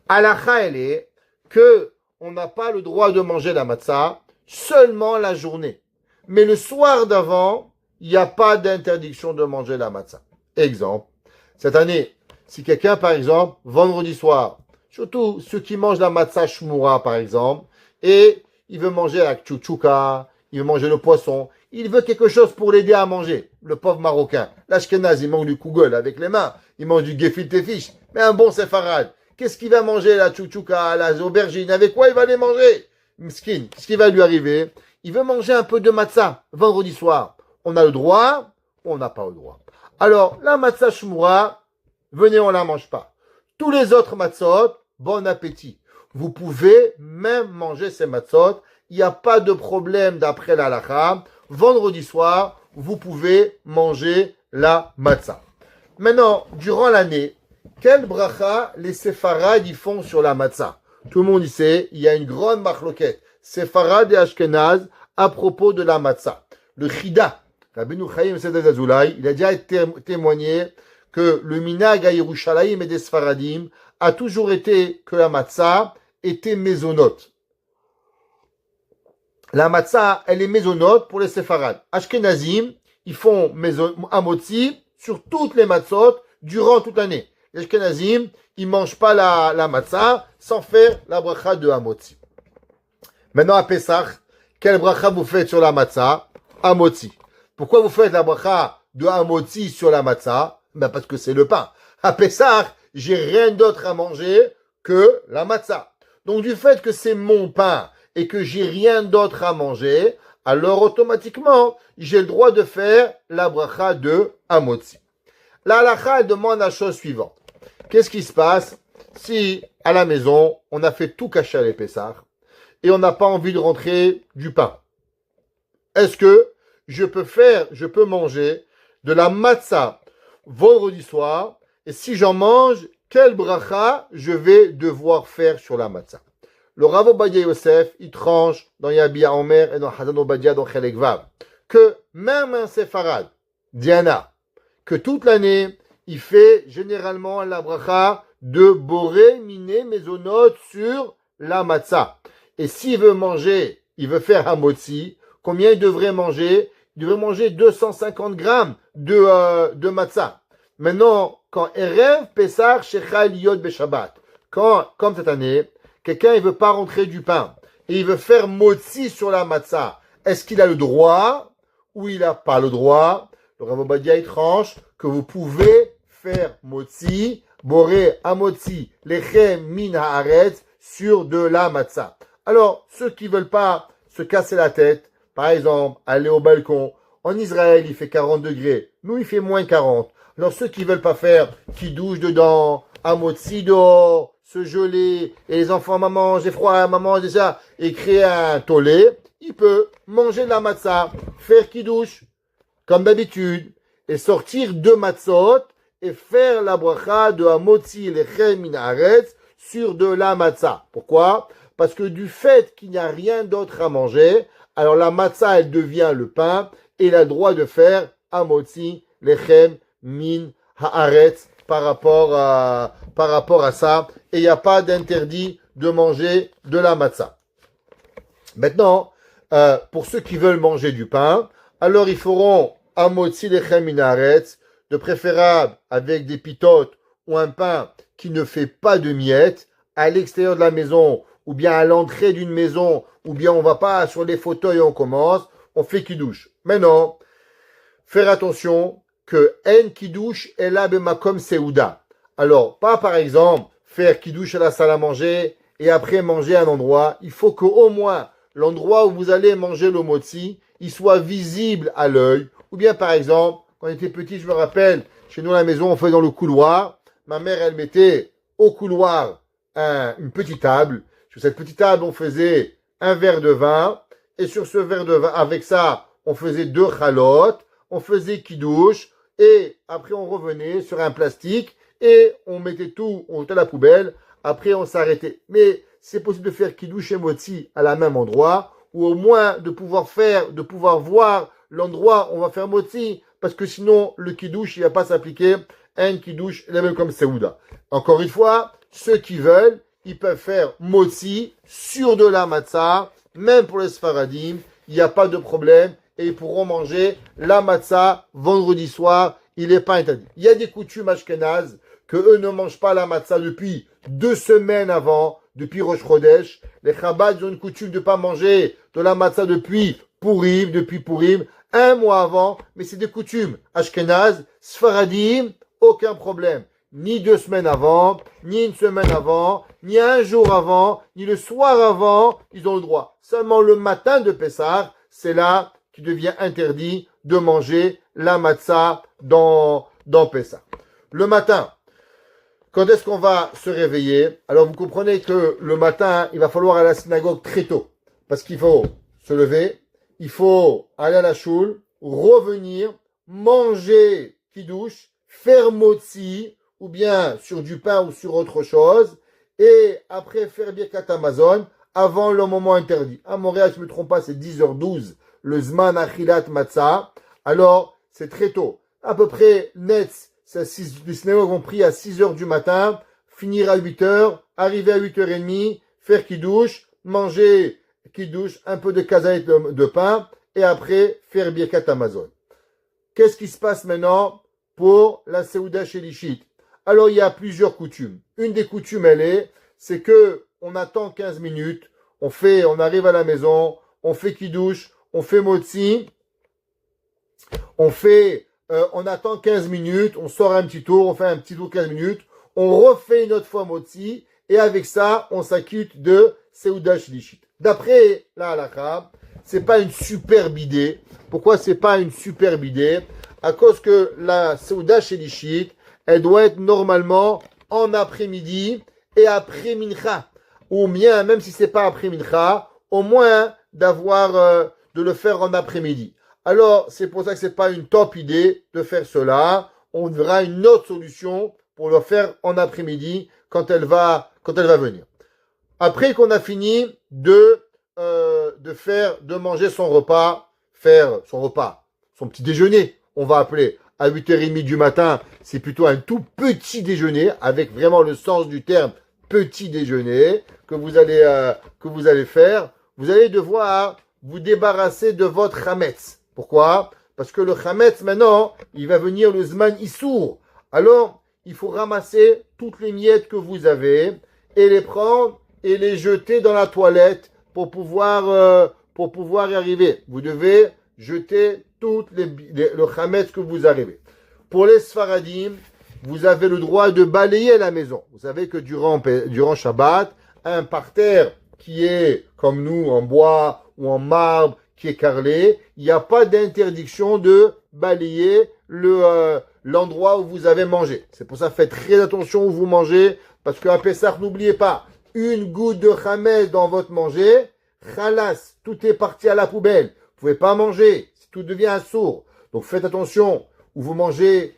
Halakha, elle est que on n'a pas le droit de manger la matzah seulement la journée. Mais le soir d'avant, il n'y a pas d'interdiction de manger la matzah. Exemple, cette année, si quelqu'un, par exemple, vendredi soir, surtout ceux qui mangent la matzah shmura, par exemple, et il veut manger la tchouchouka, il veut manger le poisson, il veut quelque chose pour l'aider à manger. Le pauvre Marocain, l'Ashkenaz, il mange du kougol avec les mains, il mange du gefilte fish, mais un bon séfarade. Qu'est-ce qu'il va manger, la tchouchouka, la aubergine? Avec quoi il va les manger? Miskin, qu'est-ce qui va lui arriver? Il veut manger un peu de matzah vendredi soir. On a le droit ou on n'a pas le droit? Alors, la matzah shmura, venez, on la mange pas. Tous les autres matzot, bon appétit. Vous pouvez même manger ces matzot. Il n'y a pas de problème d'après la halakha. Vendredi soir, vous pouvez manger la matzah. Maintenant, durant l'année, quelle bracha les séfarades y font sur la matzah? Tout le monde y sait, il y a une grande machloket, séfarade et ashkenaz, à propos de la matzah. Le chida, Rabbeinu Chaim Seded Azoulay, il a déjà témoigné que le minag à Yerushalayim et des Sfaradim a toujours été que la matzah était mésonote. La matzah, elle est mésonote pour les séfarades. Ashkenazim, ils font amotzi sur toutes les matzot durant toute l'année. Les Ashkenazim, ils mangent pas la matzah sans faire la bracha de amotzi. Maintenant à Pessah, quelle bracha vous faites sur la matzah? Amotzi. Pourquoi vous faites la bracha de amotzi sur la matzah? Ben parce que c'est le pain. À Pessah, j'ai rien d'autre à manger que la matzah. Donc du fait que c'est mon pain et que j'ai rien d'autre à manger, alors automatiquement, j'ai le droit de faire la bracha de amotzi. La halakha demande la chose suivante. Qu'est-ce qui se passe si à la maison, on a fait tout cacher à Pessah et on n'a pas envie de rentrer du pain? Est-ce que je peux manger de la matzah vendredi soir, et si j'en mange, quelle bracha je vais devoir faire sur la matzah? Le Rav Obadia Yosef, il tranche dans Yabia Omer et dans Hazan Obadia dans Chelek Vav, que même un séfarade, Diana, que toute l'année, il fait généralement la bracha de Boré Miné Mezonot sur la matzah. Et s'il veut manger, il veut faire un motzi, combien il devrait manger? Il devrait manger 250 grammes de matzah. Maintenant, quand Erev Pesach Shechal Yod Beshabbat, comme cette année, quelqu'un il veut pas rentrer du pain et il veut faire motzi sur la matzah, est-ce qu'il a le droit ou il n'a pas le droit? Le Rav Obadia il tranche que vous pouvez faire motzi, boré amotzi, lechem min haaretz sur de la matzah. Alors, ceux qui veulent pas se casser la tête, par exemple, aller au balcon. En Israël, il fait 40 degrés. Nous, il fait moins 40. Alors, ceux qui veulent pas faire, qui douchent dedans, amotzi dehors, se geler, et les enfants, maman, j'ai froid, maman, j'ai ça, et créer un tollé, il peut manger de la matzah, faire qui douche, comme d'habitude, et sortir deux matzot, et faire la bracha de amotzi lechem min haaretz sur de la matzah. Pourquoi? Parce que du fait qu'il n'y a rien d'autre à manger, alors la matzah, elle devient le pain, et il a le droit de faire amotzi lechem min haaretz par rapport à ça, et il n'y a pas d'interdit de manger de la matzah. Maintenant, pour ceux qui veulent manger du pain, alors ils feront amotzi lechem min haaretz, de préférable avec des pitotes ou un pain qui ne fait pas de miettes, à l'extérieur de la maison, ou bien à l'entrée d'une maison, ou bien on va pas sur les fauteuils et on commence, on fait kidouche. Maintenant, faire attention que en kidouche est là bemakom seuda. Alors, pas par exemple faire kidouche à la salle à manger et après manger à un endroit. Il faut qu'au moins l'endroit où vous allez manger le motzi, il soit visible à l'œil. Ou bien par exemple, quand on était petit, je me rappelle, chez nous à la maison, on fait dans le couloir. Ma mère, elle mettait au couloir une petite table. Sur cette petite table, on faisait un verre de vin. Et sur ce verre de vin, avec ça, on faisait 2 chalotes, on faisait kidouche. Et après, on revenait sur un plastique et on mettait tout, on jetait à la poubelle. Après, on s'arrêtait. Mais c'est possible de faire kidouche et motzi à la même endroit, ou au moins de pouvoir voir l'endroit où on va faire motzi, parce que sinon, le kidouche, il va pas s'appliquer à un kidouche, la même comme Seouda. Encore une fois, ceux qui veulent, ils peuvent faire motzi sur de la matzah, même pour les Sfaradim, il n'y a pas de problème, et ils pourront manger la matzah vendredi soir, il n'est pas interdit. Il y a des coutumes ashkénazes que eux ne mangent pas la matzah depuis 2 semaines avant, depuis Rosh Chodesh. Les Chabad ont une coutume de ne pas manger de la matzah depuis Purim, 1 mois avant, mais c'est des coutumes ashkénazes, Sfaradim, aucun problème. Ni 2 semaines avant, ni 1 semaine avant, ni 1 jour avant, ni le soir avant, ils ont le droit. Seulement le matin de Pessah, c'est là qu'il devient interdit de manger la matzah dans Pessah. Le matin, quand est-ce qu'on va se réveiller? Alors vous comprenez que le matin, il va falloir aller à la synagogue très tôt. Parce qu'il faut se lever, il faut aller à la choule, revenir, manger kidouche, faire motzi, ou bien sur du pain ou sur autre chose, et après faire birkat Amazon, avant le moment interdit. À Montréal, si je ne me trompe pas, c'est 10h12, le Zman Achilat Matzah. Alors, c'est très tôt. À peu près, net, les synagogues vont prier à 6h du matin, finir à 8h, arriver à 8h30, faire kidouche, manger kidouche, un peu de kazaït de pain, et après, faire birkat Amazon. Qu'est-ce qui se passe maintenant pour la Seouda Shelishit? Alors, il y a plusieurs coutumes. Une des coutumes, c'est que on attend 15 minutes, on arrive à la maison, on fait kidouche, on fait motzi, on attend 15 minutes, on sort un petit tour, on fait un petit tour 15 minutes, on refait une autre fois motzi, et avec ça, on s'acquitte de Seouda Shelishit. D'après la halakha, c'est pas une superbe idée. Pourquoi c'est pas une superbe idée? À cause que la Seouda Shelishit, elle doit être normalement en après-midi et après mincha. Ou bien, même si c'est pas après mincha, au moins de le faire en après-midi. Alors, c'est pour ça que c'est pas une top idée de faire cela. On verra une autre solution pour le faire en après-midi quand elle va venir. Après qu'on a fini de manger son repas, son petit déjeuner, on va appeler à 8h30 du matin, c'est plutôt un tout petit déjeuner, avec vraiment le sens du terme petit déjeuner que vous allez faire. Vous allez devoir vous débarrasser de votre chametz. Pourquoi? Parce que le chametz, maintenant, il va venir le zman issour. Alors, il faut ramasser toutes les miettes que vous avez et les prendre et les jeter dans la toilette pour pouvoir y arriver. Vous devez jeter le chametz que vous arrivez. Pour les Sfaradim, vous avez le droit de balayer la maison. Vous savez que durant Shabbat, un parterre qui est comme nous en bois ou en marbre, qui est carrelé, il n'y a pas d'interdiction de balayer l'endroit où vous avez mangé. C'est pour ça, faites très attention où vous mangez, parce qu'à Pessah, n'oubliez pas, une goutte de chametz dans votre manger, khalas, tout est parti à la poubelle. Vous pouvez pas manger, tout devient un sourd. Donc faites attention où vous mangez,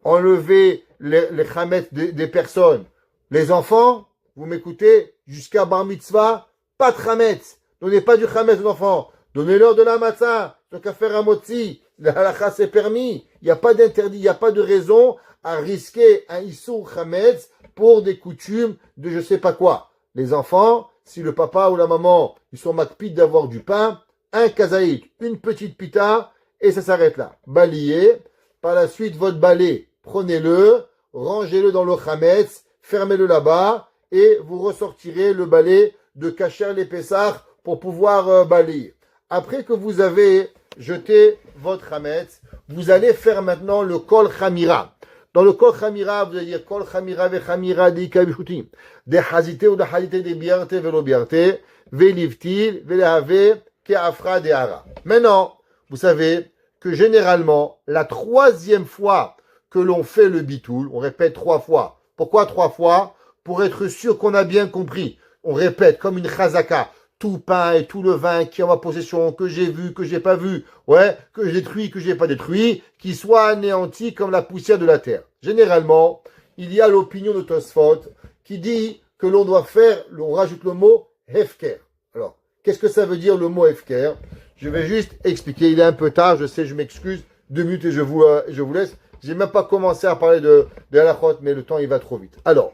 enlevez les chametz des personnes. Les enfants, vous m'écoutez, jusqu'à bar mitzvah, pas de chametz. Donnez pas du chametz aux enfants. Donnez-leur de la matzah. Donc à faire un motzi, la halakha c'est permis. Il n'y a pas d'interdit, il n'y a pas de raison à risquer un issour chametz pour des coutumes de je sais pas quoi. Les enfants, si le papa ou la maman, ils sont makpid d'avoir du pain, un kazaït, une petite pita, et ça s'arrête là. Balayez. Par la suite, votre balai, prenez-le, rangez-le dans le chametz, fermez-le là-bas, et vous ressortirez le balai de Kasher les Pessah pour pouvoir balayer. Après que vous avez jeté votre chametz, vous allez faire maintenant le kol chamira. Dans le kol chamira, vous allez dire kol chamira ve chamira de ikabishutim, de hazite ou de hazite de biarte velo biarte, ve livtil, ve lehave, ke afra de hara. Maintenant, vous savez que généralement, la 3e fois que l'on fait le bitoul, on répète 3 fois. Pourquoi 3 fois? pour être sûr qu'on a bien compris. On répète comme une chazaka. Tout pain et tout le vin qui est en ma possession, que j'ai vu, que j'ai pas vu, ouais, que j'ai détruit, que j'ai pas détruit, qui soit anéanti comme la poussière de la terre. Généralement, il y a l'opinion de Tosfot qui dit que l'on doit faire, on rajoute le mot hefker. Alors, qu'est-ce que ça veut dire le mot hefker? Je vais juste expliquer, il est un peu tard, je sais, je m'excuse, 2 minutes et je vous laisse. J'ai même pas commencé à parler de halachot, mais le temps il va trop vite. Alors,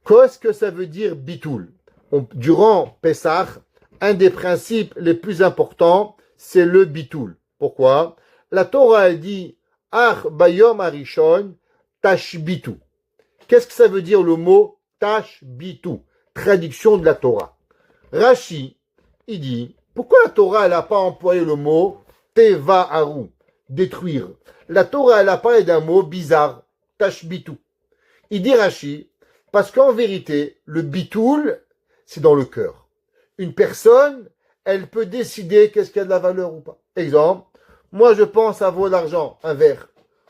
qu'est-ce que ça veut dire bitoul? Durant Pessah, un des principes les plus importants, c'est le bitoul. Pourquoi? La Torah elle dit Ach bayom arishon tashbitu. Qu'est-ce que ça veut dire le mot tashbitu? Traduction de la Torah. Rashi, il dit pourquoi la Torah elle n'a pas employé le mot teva haru, détruire? La Torah elle a parlé d'un mot bizarre, tashbitu. Il dit Rashi parce qu'en vérité, le bitoul, c'est dans le cœur. Une personne, elle peut décider qu'est-ce qui a de la valeur ou pas. Exemple, moi je pense à vaut l'argent, un verre.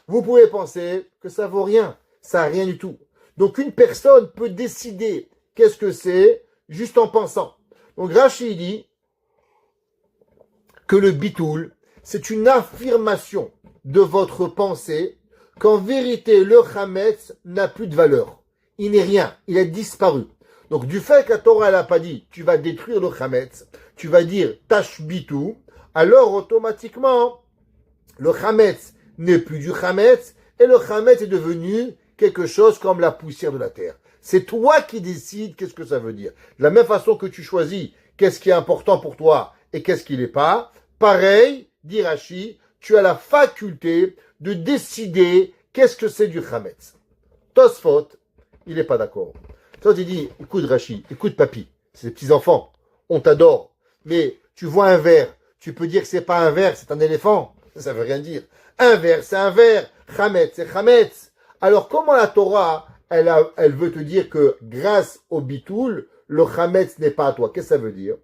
Vous pouvez penser que ça vaut rien, ça n'a rien du tout. Donc une personne peut décider qu'est-ce que c'est juste en pensant. Donc Rashi dit que le bitoul, c'est une affirmation de votre pensée qu'en vérité le chametz n'a plus de valeur. Il n'est rien, il a disparu. Donc, du fait que la Torah n'a pas dit tu vas détruire le chametz, tu vas dire tashbitu, alors automatiquement, le chametz n'est plus du chametz et le chametz est devenu quelque chose comme la poussière de la terre. C'est toi qui décides qu'est-ce que ça veut dire. De la même façon que tu choisis qu'est-ce qui est important pour toi et qu'est-ce qui n'est pas, pareil, dit Rashi, tu as la faculté de décider qu'est-ce que c'est du chametz. Tosfot, il n'est pas d'accord. Toi, tu dis, écoute Rashi, écoute papy, c'est des petits-enfants, on t'adore, mais tu vois un verre, tu peux dire que c'est pas un verre, c'est un éléphant, ça veut rien dire. Un verre, c'est un verre, chametz, c'est chametz. Alors comment la Torah, elle veut te dire que grâce au bitoul, le chametz n'est pas à toi? Qu'est-ce que ça veut dire?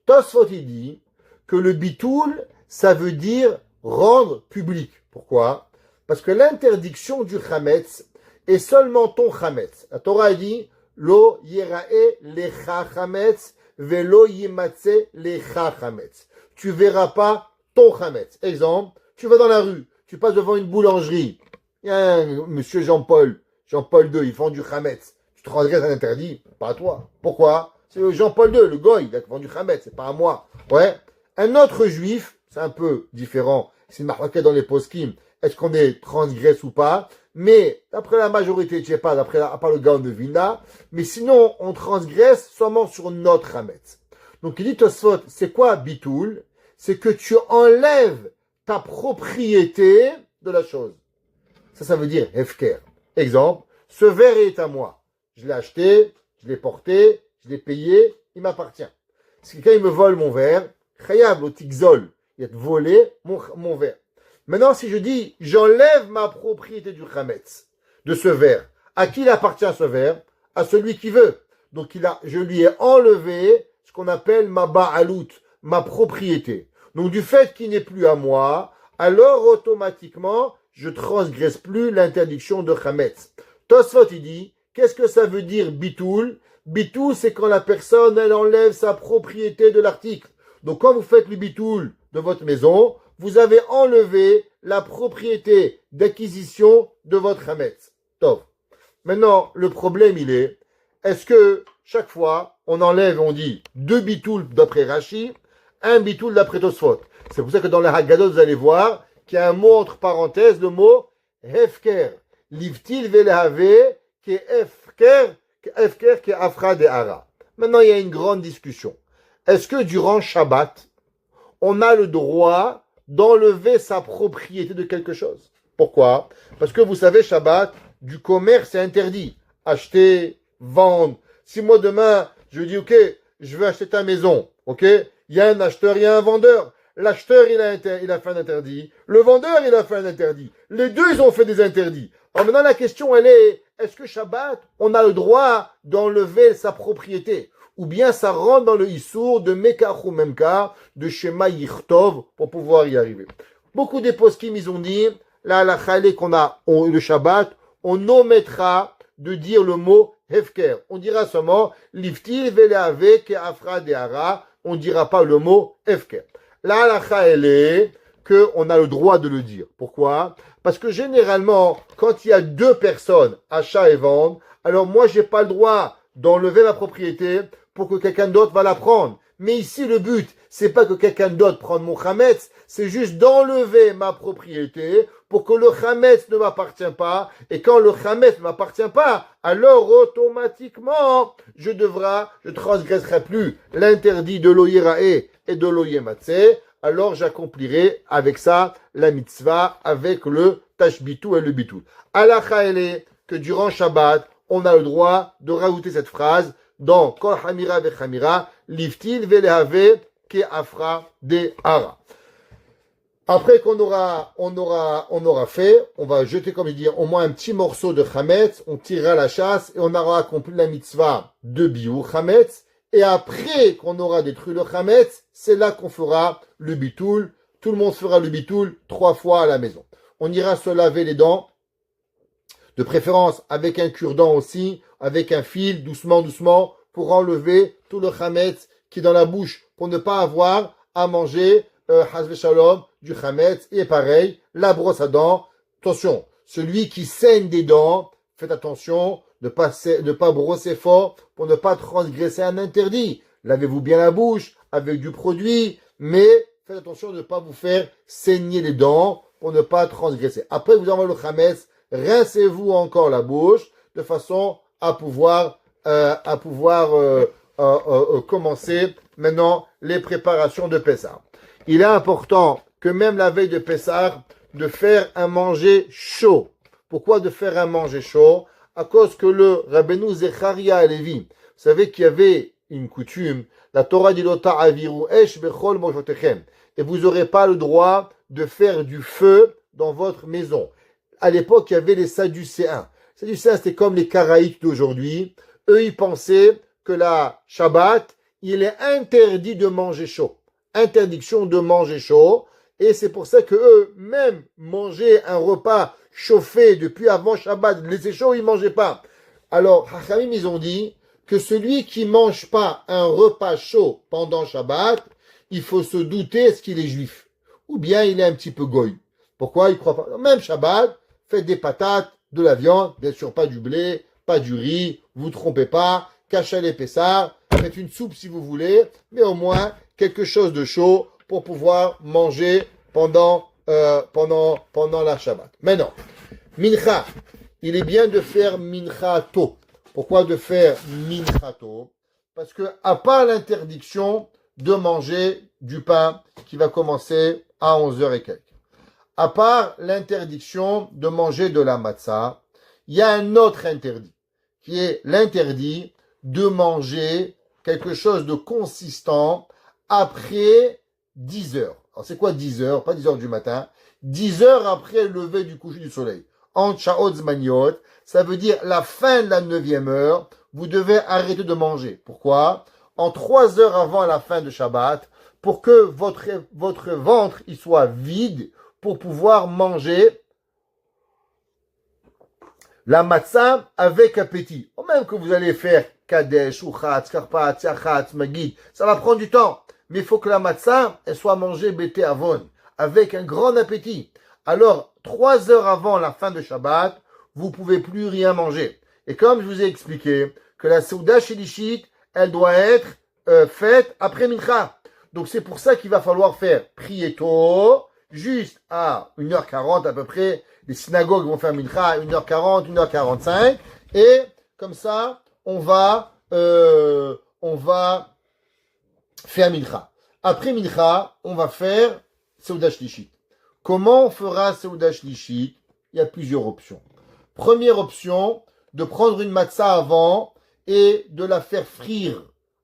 Tosfot, il dit que le bitoul, ça veut dire rendre public. Pourquoi? Parce que l'interdiction du chametz est seulement ton chametz. La Torah dit Lo yerae lecha chametz velo yimatse lecha chametz. Tu verras pas ton chametz. Exemple, tu vas dans la rue, tu passes devant une boulangerie. Il y a un monsieur Jean-Paul II, ils font du chametz. Tu te transgresses un interdit, pas à toi. Pourquoi? C'est Jean-Paul II, le goy, il a vendu du chametz, c'est pas à moi. Ouais. Un autre juif, c'est un peu différent. C'est marqué dans les poskim. Est-ce qu'on est transgresse ou pas? Mais, d'après la majorité, je sais pas, à part le Gaon de Vilna, mais sinon, on transgresse seulement sur notre chametz. Donc, il dit Tosfot, c'est quoi bitoul? C'est que tu enlèves ta propriété de la chose. Ça veut dire hefker. Exemple, ce verre est à moi. Je l'ai acheté, je l'ai porté, je l'ai payé, il m'appartient. Si quelqu'un me vole mon verre, chayab, l'otikzol, il a volé mon verre. Maintenant, si je dis, j'enlève ma propriété du chametz, de ce verre, à qui il appartient ce verre? À celui qui veut. Donc, je lui ai enlevé ce qu'on appelle ma ba'alout, ma propriété. Donc, du fait qu'il n'est plus à moi, alors automatiquement, je transgresse plus l'interdiction de chametz. Tosfot, il dit, qu'est-ce que ça veut dire bitoul? Bitoul, c'est quand la personne, elle enlève sa propriété de l'article. Donc, quand vous faites le bitoul de votre maison, vous avez enlevé la propriété d'acquisition de votre chametz. Top. Maintenant, le problème, il est que chaque fois, on enlève, on dit 2 bitouls d'après Rashi, 1 bitoul d'après Tosfot. C'est pour ça que dans le Haggadot, vous allez voir qu'il y a un mot entre parenthèses, le mot hefker. Livtil velehave, qui est hefker, qui est afra de hara. Maintenant, il y a une grande discussion. Est-ce que durant Shabbat, on a le droit d'enlever sa propriété de quelque chose? Pourquoi? Parce que vous savez, Shabbat, du commerce est interdit. Acheter, vendre. Si moi demain, je dis, ok, je veux acheter ta maison, ok? Il y a un acheteur, il y a un vendeur. L'acheteur, il a fait un interdit. Le vendeur, il a fait un interdit. Les deux, ils ont fait des interdits. Alors maintenant, la question, elle est-ce que Shabbat, on a le droit d'enlever sa propriété? Ou bien ça rentre dans le Issour de Mekach ou Memkar, de Shema Yichtov, pour pouvoir y arriver. Beaucoup des poskim, ils ont dit, là, la chalé qu'on a, le Shabbat, on omettra de dire le mot hefker. On dira seulement liftil veleave ke'afra de'ara. On ne dira pas le mot hefker. La halakha, elle est qu'on a le droit de le dire. Pourquoi? Parce que généralement, quand il y a deux personnes, achat et vente, alors moi, j'ai pas le droit d'enlever ma propriété pour que quelqu'un d'autre va la prendre. Mais ici, le but, c'est pas que quelqu'un d'autre prenne mon chametz, c'est juste d'enlever ma propriété pour que le chametz ne m'appartient pas. Et quand le chametz ne m'appartient pas, alors automatiquement, je transgresserai plus l'interdit de l'oyerae et de l'oyematzeh. Alors j'accomplirai avec ça la mitzvah avec le tashbitou et le bitou. Halakha elle est que durant Shabbat, on a le droit de rajouter cette phrase dans Kol Hamira Vechamira, Liftil Velehave Ke'afra de Hara. Après qu'on aura fait, on va jeter, comme je dis, au moins un petit morceau de chametz, on tirera la chasse et on aura accompli la mitzvah de biou chametz. Et après qu'on aura détruit le chametz, c'est là qu'on fera le bitoul. Tout le monde fera le bitoul 3 fois à la maison. On ira se laver les dents, de préférence avec un cure-dent aussi, avec un fil, doucement, pour enlever tout le chametz qui est dans la bouche, pour ne pas avoir à manger, hasve shalom, du chametz. Et pareil, la brosse à dents. Attention, celui qui saigne des dents, faites attention, ne pas brosser fort pour ne pas transgresser un interdit. Lavez-vous bien la bouche avec du produit, mais faites attention de ne pas vous faire saigner les dents pour ne pas transgresser. Après vous enlevez le chametz, rincez-vous encore la bouche de façon à pouvoir commencer maintenant les préparations de Pessah. Il est important que même la veille de Pessah, de faire un manger chaud. Pourquoi de faire un manger chaud? À cause que le Rabbeinu Zecharia Alevi, vous savez qu'il y avait une coutume, la Torah dit Lota aviru esh bechol mojotechem, et vous n'aurez pas le droit de faire du feu dans votre maison. À l'époque, il y avait les Sadducéens. Les Sadducéens, c'était comme les Karaïtes d'aujourd'hui. Eux, ils pensaient que la Shabbat, il est interdit de manger chaud. Interdiction de manger chaud. Et c'est pour ça que eux, même manger un repas chauffé depuis avant Shabbat, laisser chaud, ils ne mangeaient pas. Alors, Hachamim, ils ont dit que celui qui ne mange pas un repas chaud pendant Shabbat, il faut se douter est-ce qu'il est juif. Ou bien il est un petit peu goy. Pourquoi? Il ne croit pas. Même Shabbat, faites des patates, de la viande, bien sûr pas du blé, pas du riz, vous ne trompez pas, cachez les pessards, faites une soupe si vous voulez, mais au moins quelque chose de chaud pour pouvoir manger pendant la Shabbat. Maintenant, mincha, il est bien de faire mincha tôt. Pourquoi de faire mincha tôt? Parce que à part l'interdiction de manger du pain qui va commencer à 11h et quelques, à part l'interdiction de manger de la matzah, il y a un autre interdit, qui est l'interdit de manger quelque chose de consistant après 10 heures. Alors c'est quoi 10 heures? Pas 10 heures du matin. 10 heures après le lever du coucher du soleil. En Sha'ot Zmaniot, ça veut dire la fin de la 9e heure, vous devez arrêter de manger. Pourquoi? En 3 heures avant la fin de Shabbat, pour que votre ventre il soit vide, pour pouvoir manger la matzah avec appétit. Ou même que vous allez faire kadesh, uchatz, karpat, yachatz, magid, ça va prendre du temps. Mais il faut que la matzah, elle soit mangée bété avon, avec un grand appétit. Alors, 3 heures avant la fin de Shabbat, vous pouvez plus rien manger. Et comme je vous ai expliqué, que la Seuda Shilishit, elle doit être faite après Mincha. Donc c'est pour ça qu'il va falloir faire prier tôt, juste à 1h40 à peu près. Les synagogues vont faire Mincha à 1h40, 1h45. Et comme ça, on va faire Mincha. Après Mincha, on va faire Seuda Shlishit. Comment on fera Seuda Shlishit? Il y a plusieurs options. Première option, de prendre une matzah avant et de la faire frire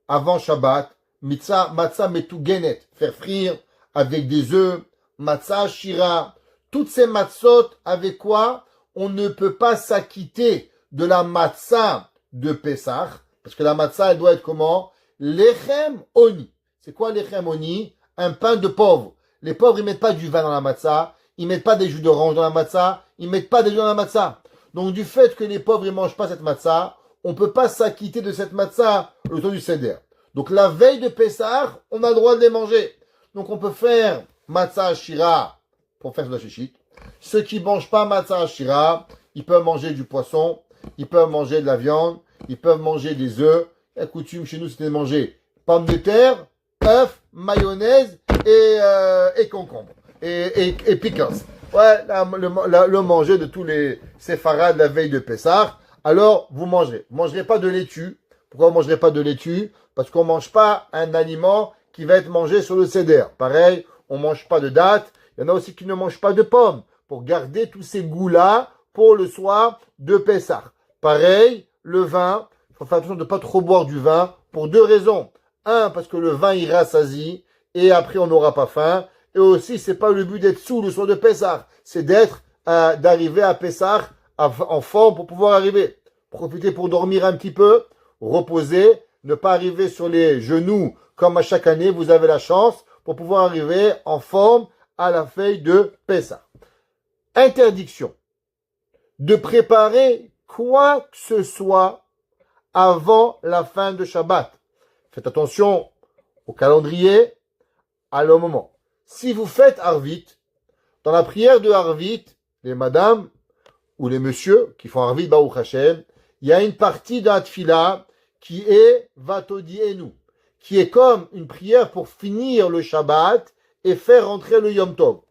avant Shabbat. Matzah metugenet, faire frire avec des œufs, matzah shira. Toutes ces matzot, avec quoi on ne peut pas s'acquitter de la matzah de Pessah, parce que la matzah, elle doit être comment? Lechem oni. C'est quoi lechem oni? Un pain de pauvre. Les pauvres, ils mettent pas du vin dans la matzah, ils mettent pas des jus d'orange dans la matzah, ils mettent pas des jus dans la matzah. Donc, du fait que les pauvres, ils mangent pas cette matzah, on ne peut pas s'acquitter de cette matzah le temps du Seder. Donc la veille de Pessah, on a le droit de les manger. Donc on peut faire matzah shira pour faire de la shishit. Ceux qui ne mangent pas matzah shira, ils peuvent manger du poisson, ils peuvent manger de la viande, ils peuvent manger des œufs. La coutume chez nous, c'était de manger pommes de terre, œufs, mayonnaise et concombre. Et pickles. Ouais, le manger de tous les séfarades la veille de Pessah. Alors, vous mangerez. Vous ne mangerez pas de laitue. Pourquoi vous ne mangerez pas de laitue? Parce qu'on ne mange pas un aliment qui va être mangé sur le seder. Pareil, on ne mange pas de dattes. Il y en a aussi qui ne mangent pas de pommes pour garder tous ces goûts-là pour le soir de Pessah. Pareil, le vin. Il faut faire attention de ne pas trop boire du vin pour deux raisons. Un, parce que le vin il rassasie et après on n'aura pas faim. Et aussi, c'est pas le but d'être sous le soir de Pessah. C'est d'arriver à Pessah en forme pour pouvoir arriver. Profitez pour dormir un petit peu, reposer, ne pas arriver sur les genoux comme à chaque année. Vous avez la chance pour pouvoir arriver en forme à la veille de Pessah. Interdiction de préparer quoi que ce soit avant la fin de Shabbat. Faites attention au calendrier, à le moment. Si vous faites Arvit, dans la prière de Arvit, les madames ou les messieurs qui font Arvit Baruch Hashem, il y a une partie d'un tfila qui est Vatodienu, qui est comme une prière pour finir le Shabbat et faire rentrer le Yom Tov.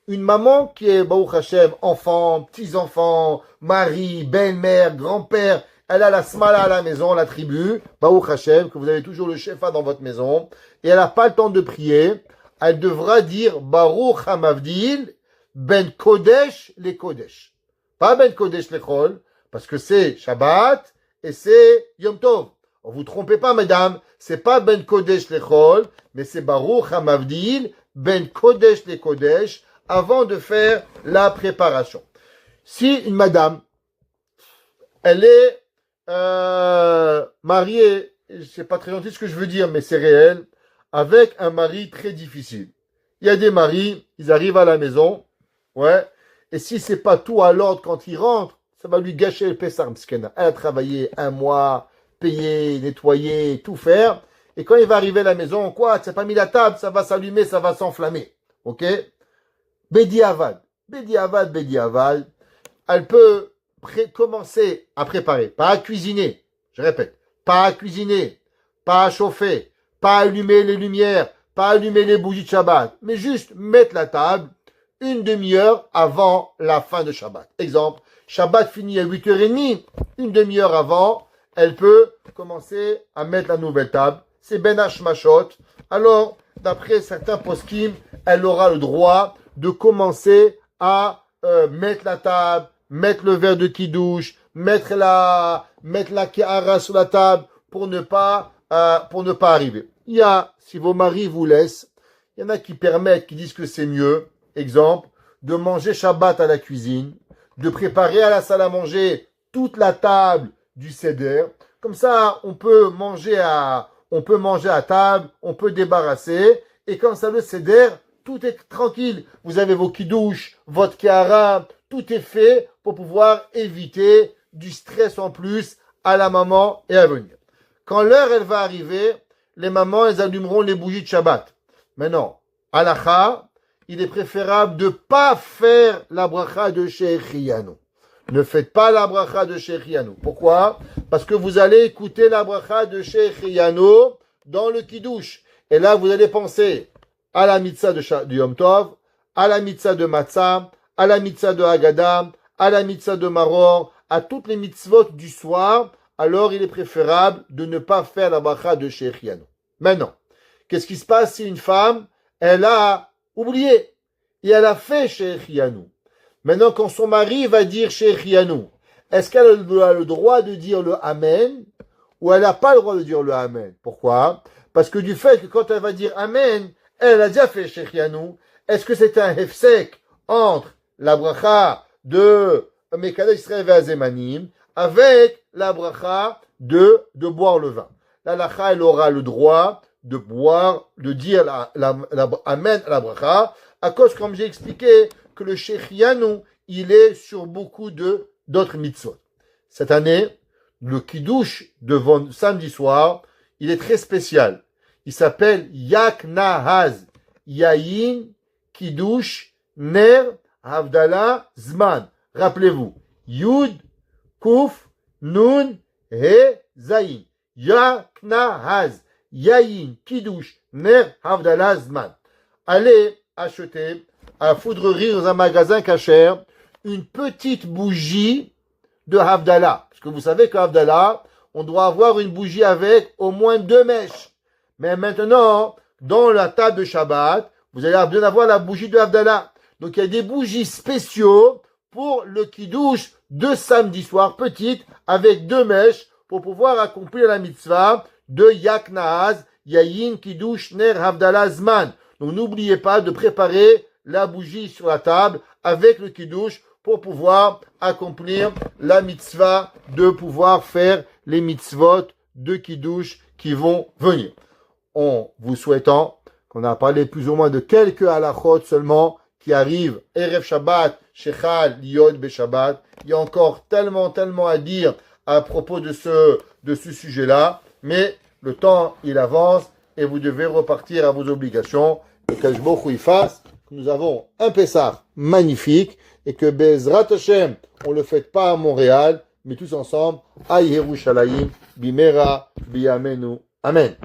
Une maman qui est Baruch Hashem, enfant, petits-enfants, mari, belle-mère, grand-père, elle a la smala à la maison, la tribu, Baruch Hashem, que vous avez toujours le shefa dans votre maison, et elle n'a pas le temps de prier, elle devra dire Baruch Hamavdil ben Kodesh le Kodesh. Pas ben Kodesh le Chol, parce que c'est Shabbat et c'est Yom Tov. Ne vous trompez pas, mesdames, c'est pas ben Kodesh le Chol, mais c'est Baruch Hamavdil ben Kodesh le Kodesh avant de faire la préparation. Si une madame, elle est mariée, c'est pas très gentil ce que je veux dire, mais c'est réel, avec un mari très difficile. Il y a des maris, ils arrivent à la maison, ouais, et si c'est pas tout à l'ordre quand ils rentrent, ça va lui gâcher le Pessah, mskena. Elle a travaillé un mois, payé, nettoyé, tout faire, et quand il va arriver à la maison, quoi, tu n'as pas mis la table, ça va s'allumer, ça va s'enflammer, ok? Bedi Avad, elle peut commencer à préparer, pas à cuisiner, je répète, pas à cuisiner, pas à chauffer, pas allumer les lumières, pas allumer les bougies de Shabbat, mais juste mettre la table une demi-heure avant la fin de Shabbat. Exemple, Shabbat finit à 8h30, une demi-heure avant, elle peut commencer à mettre la nouvelle table. C'est Ben Hashmashot. Alors, d'après certains poskim, elle aura le droit de commencer à mettre la table, mettre le verre de kidouche, mettre la kehara sur la table pour ne pas arriver. Il y a, si vos maris vous laissent, il y en a qui permettent, qui disent que c'est mieux, exemple, de manger Shabbat à la cuisine, de préparer à la salle à manger toute la table du Seder. Comme ça, on peut manger à table, on peut débarrasser, et quand ça le Seder, tout est tranquille. Vous avez vos kidouches, votre kehara, tout est fait pour pouvoir éviter du stress en plus à la maman et à venir. Quand l'heure, elle va arriver, les mamans, elles allumeront les bougies de Shabbat. Maintenant, halakha, il est préférable de ne pas faire la bracha de Shechianu. Ne faites pas la bracha de Shechianu. Pourquoi? Parce que vous allez écouter la bracha de Shechianu dans le kiddush. Et là, vous allez penser à la mitzvah de Yom Tov, à la mitzvah de Matzah, à la mitzvah de Haggadah, à la mitzvah de Maror, à toutes les mitzvot du soir. Alors il est préférable de ne pas faire la bracha de Shechianu. Maintenant, qu'est-ce qui se passe si une femme, elle a oublié et elle a fait Shechianu? Maintenant, quand son mari va dire Shechianu, est-ce qu'elle a le droit de dire le Amen ou elle n'a pas le droit de dire le Amen? Pourquoi? Parce que du fait que quand elle va dire Amen, elle a déjà fait Shechianu. Est-ce que c'est un hefsek entre la bracha de Mekadesh Israël Ve'azemanim avec la bracha de boire le vin? La lacha, elle aura le droit de boire, de dire Amen à la bracha, à cause, comme j'ai expliqué, que le Shechianu, il est sur beaucoup d'autres mitzvot. Cette année, le kiddush de samedi soir, il est très spécial. Il s'appelle Yak Nahaz Yayin Kiddush Ner Havdalah Zman. Rappelez-vous, Yud Kuf Nun He Zayin. Yak Nahaz Yayin Kiddush Ner Havdalah Zman. Allez acheter à Foudrerie dans un magasin kasher une petite bougie de Havdalah. Parce que vous savez qu'à Havdalah, on doit avoir une bougie avec au moins 2 mèches. Mais maintenant, dans la table de Shabbat, vous allez bien avoir la bougie de Havdalah. Donc il y a des bougies spéciaux pour le kiddush de samedi soir, petite, avec 2 mèches, pour pouvoir accomplir la mitzvah de Yak Nahaz, Yayin Kiddush Ner Havdalah Zman. Donc n'oubliez pas de préparer la bougie sur la table avec le kiddush pour pouvoir accomplir la mitzvah de pouvoir faire les mitzvot de kiddush qui vont venir. En vous souhaitant qu'on a parlé plus ou moins de quelques halachot seulement qui arrivent Erev Shabbat, Shechal, Yod Be Shabbat. Il y a encore tellement à dire à propos de ce sujet-là, mais le temps il avance et vous devez repartir à vos obligations. Et qu'Akadosh Baruch Hu fasse que nous avons un Pessah magnifique et que Bezrat Hashem, on le fête pas à Montréal, mais tous ensemble à Yerushalayim, Bimera, Biyamenu. Amen.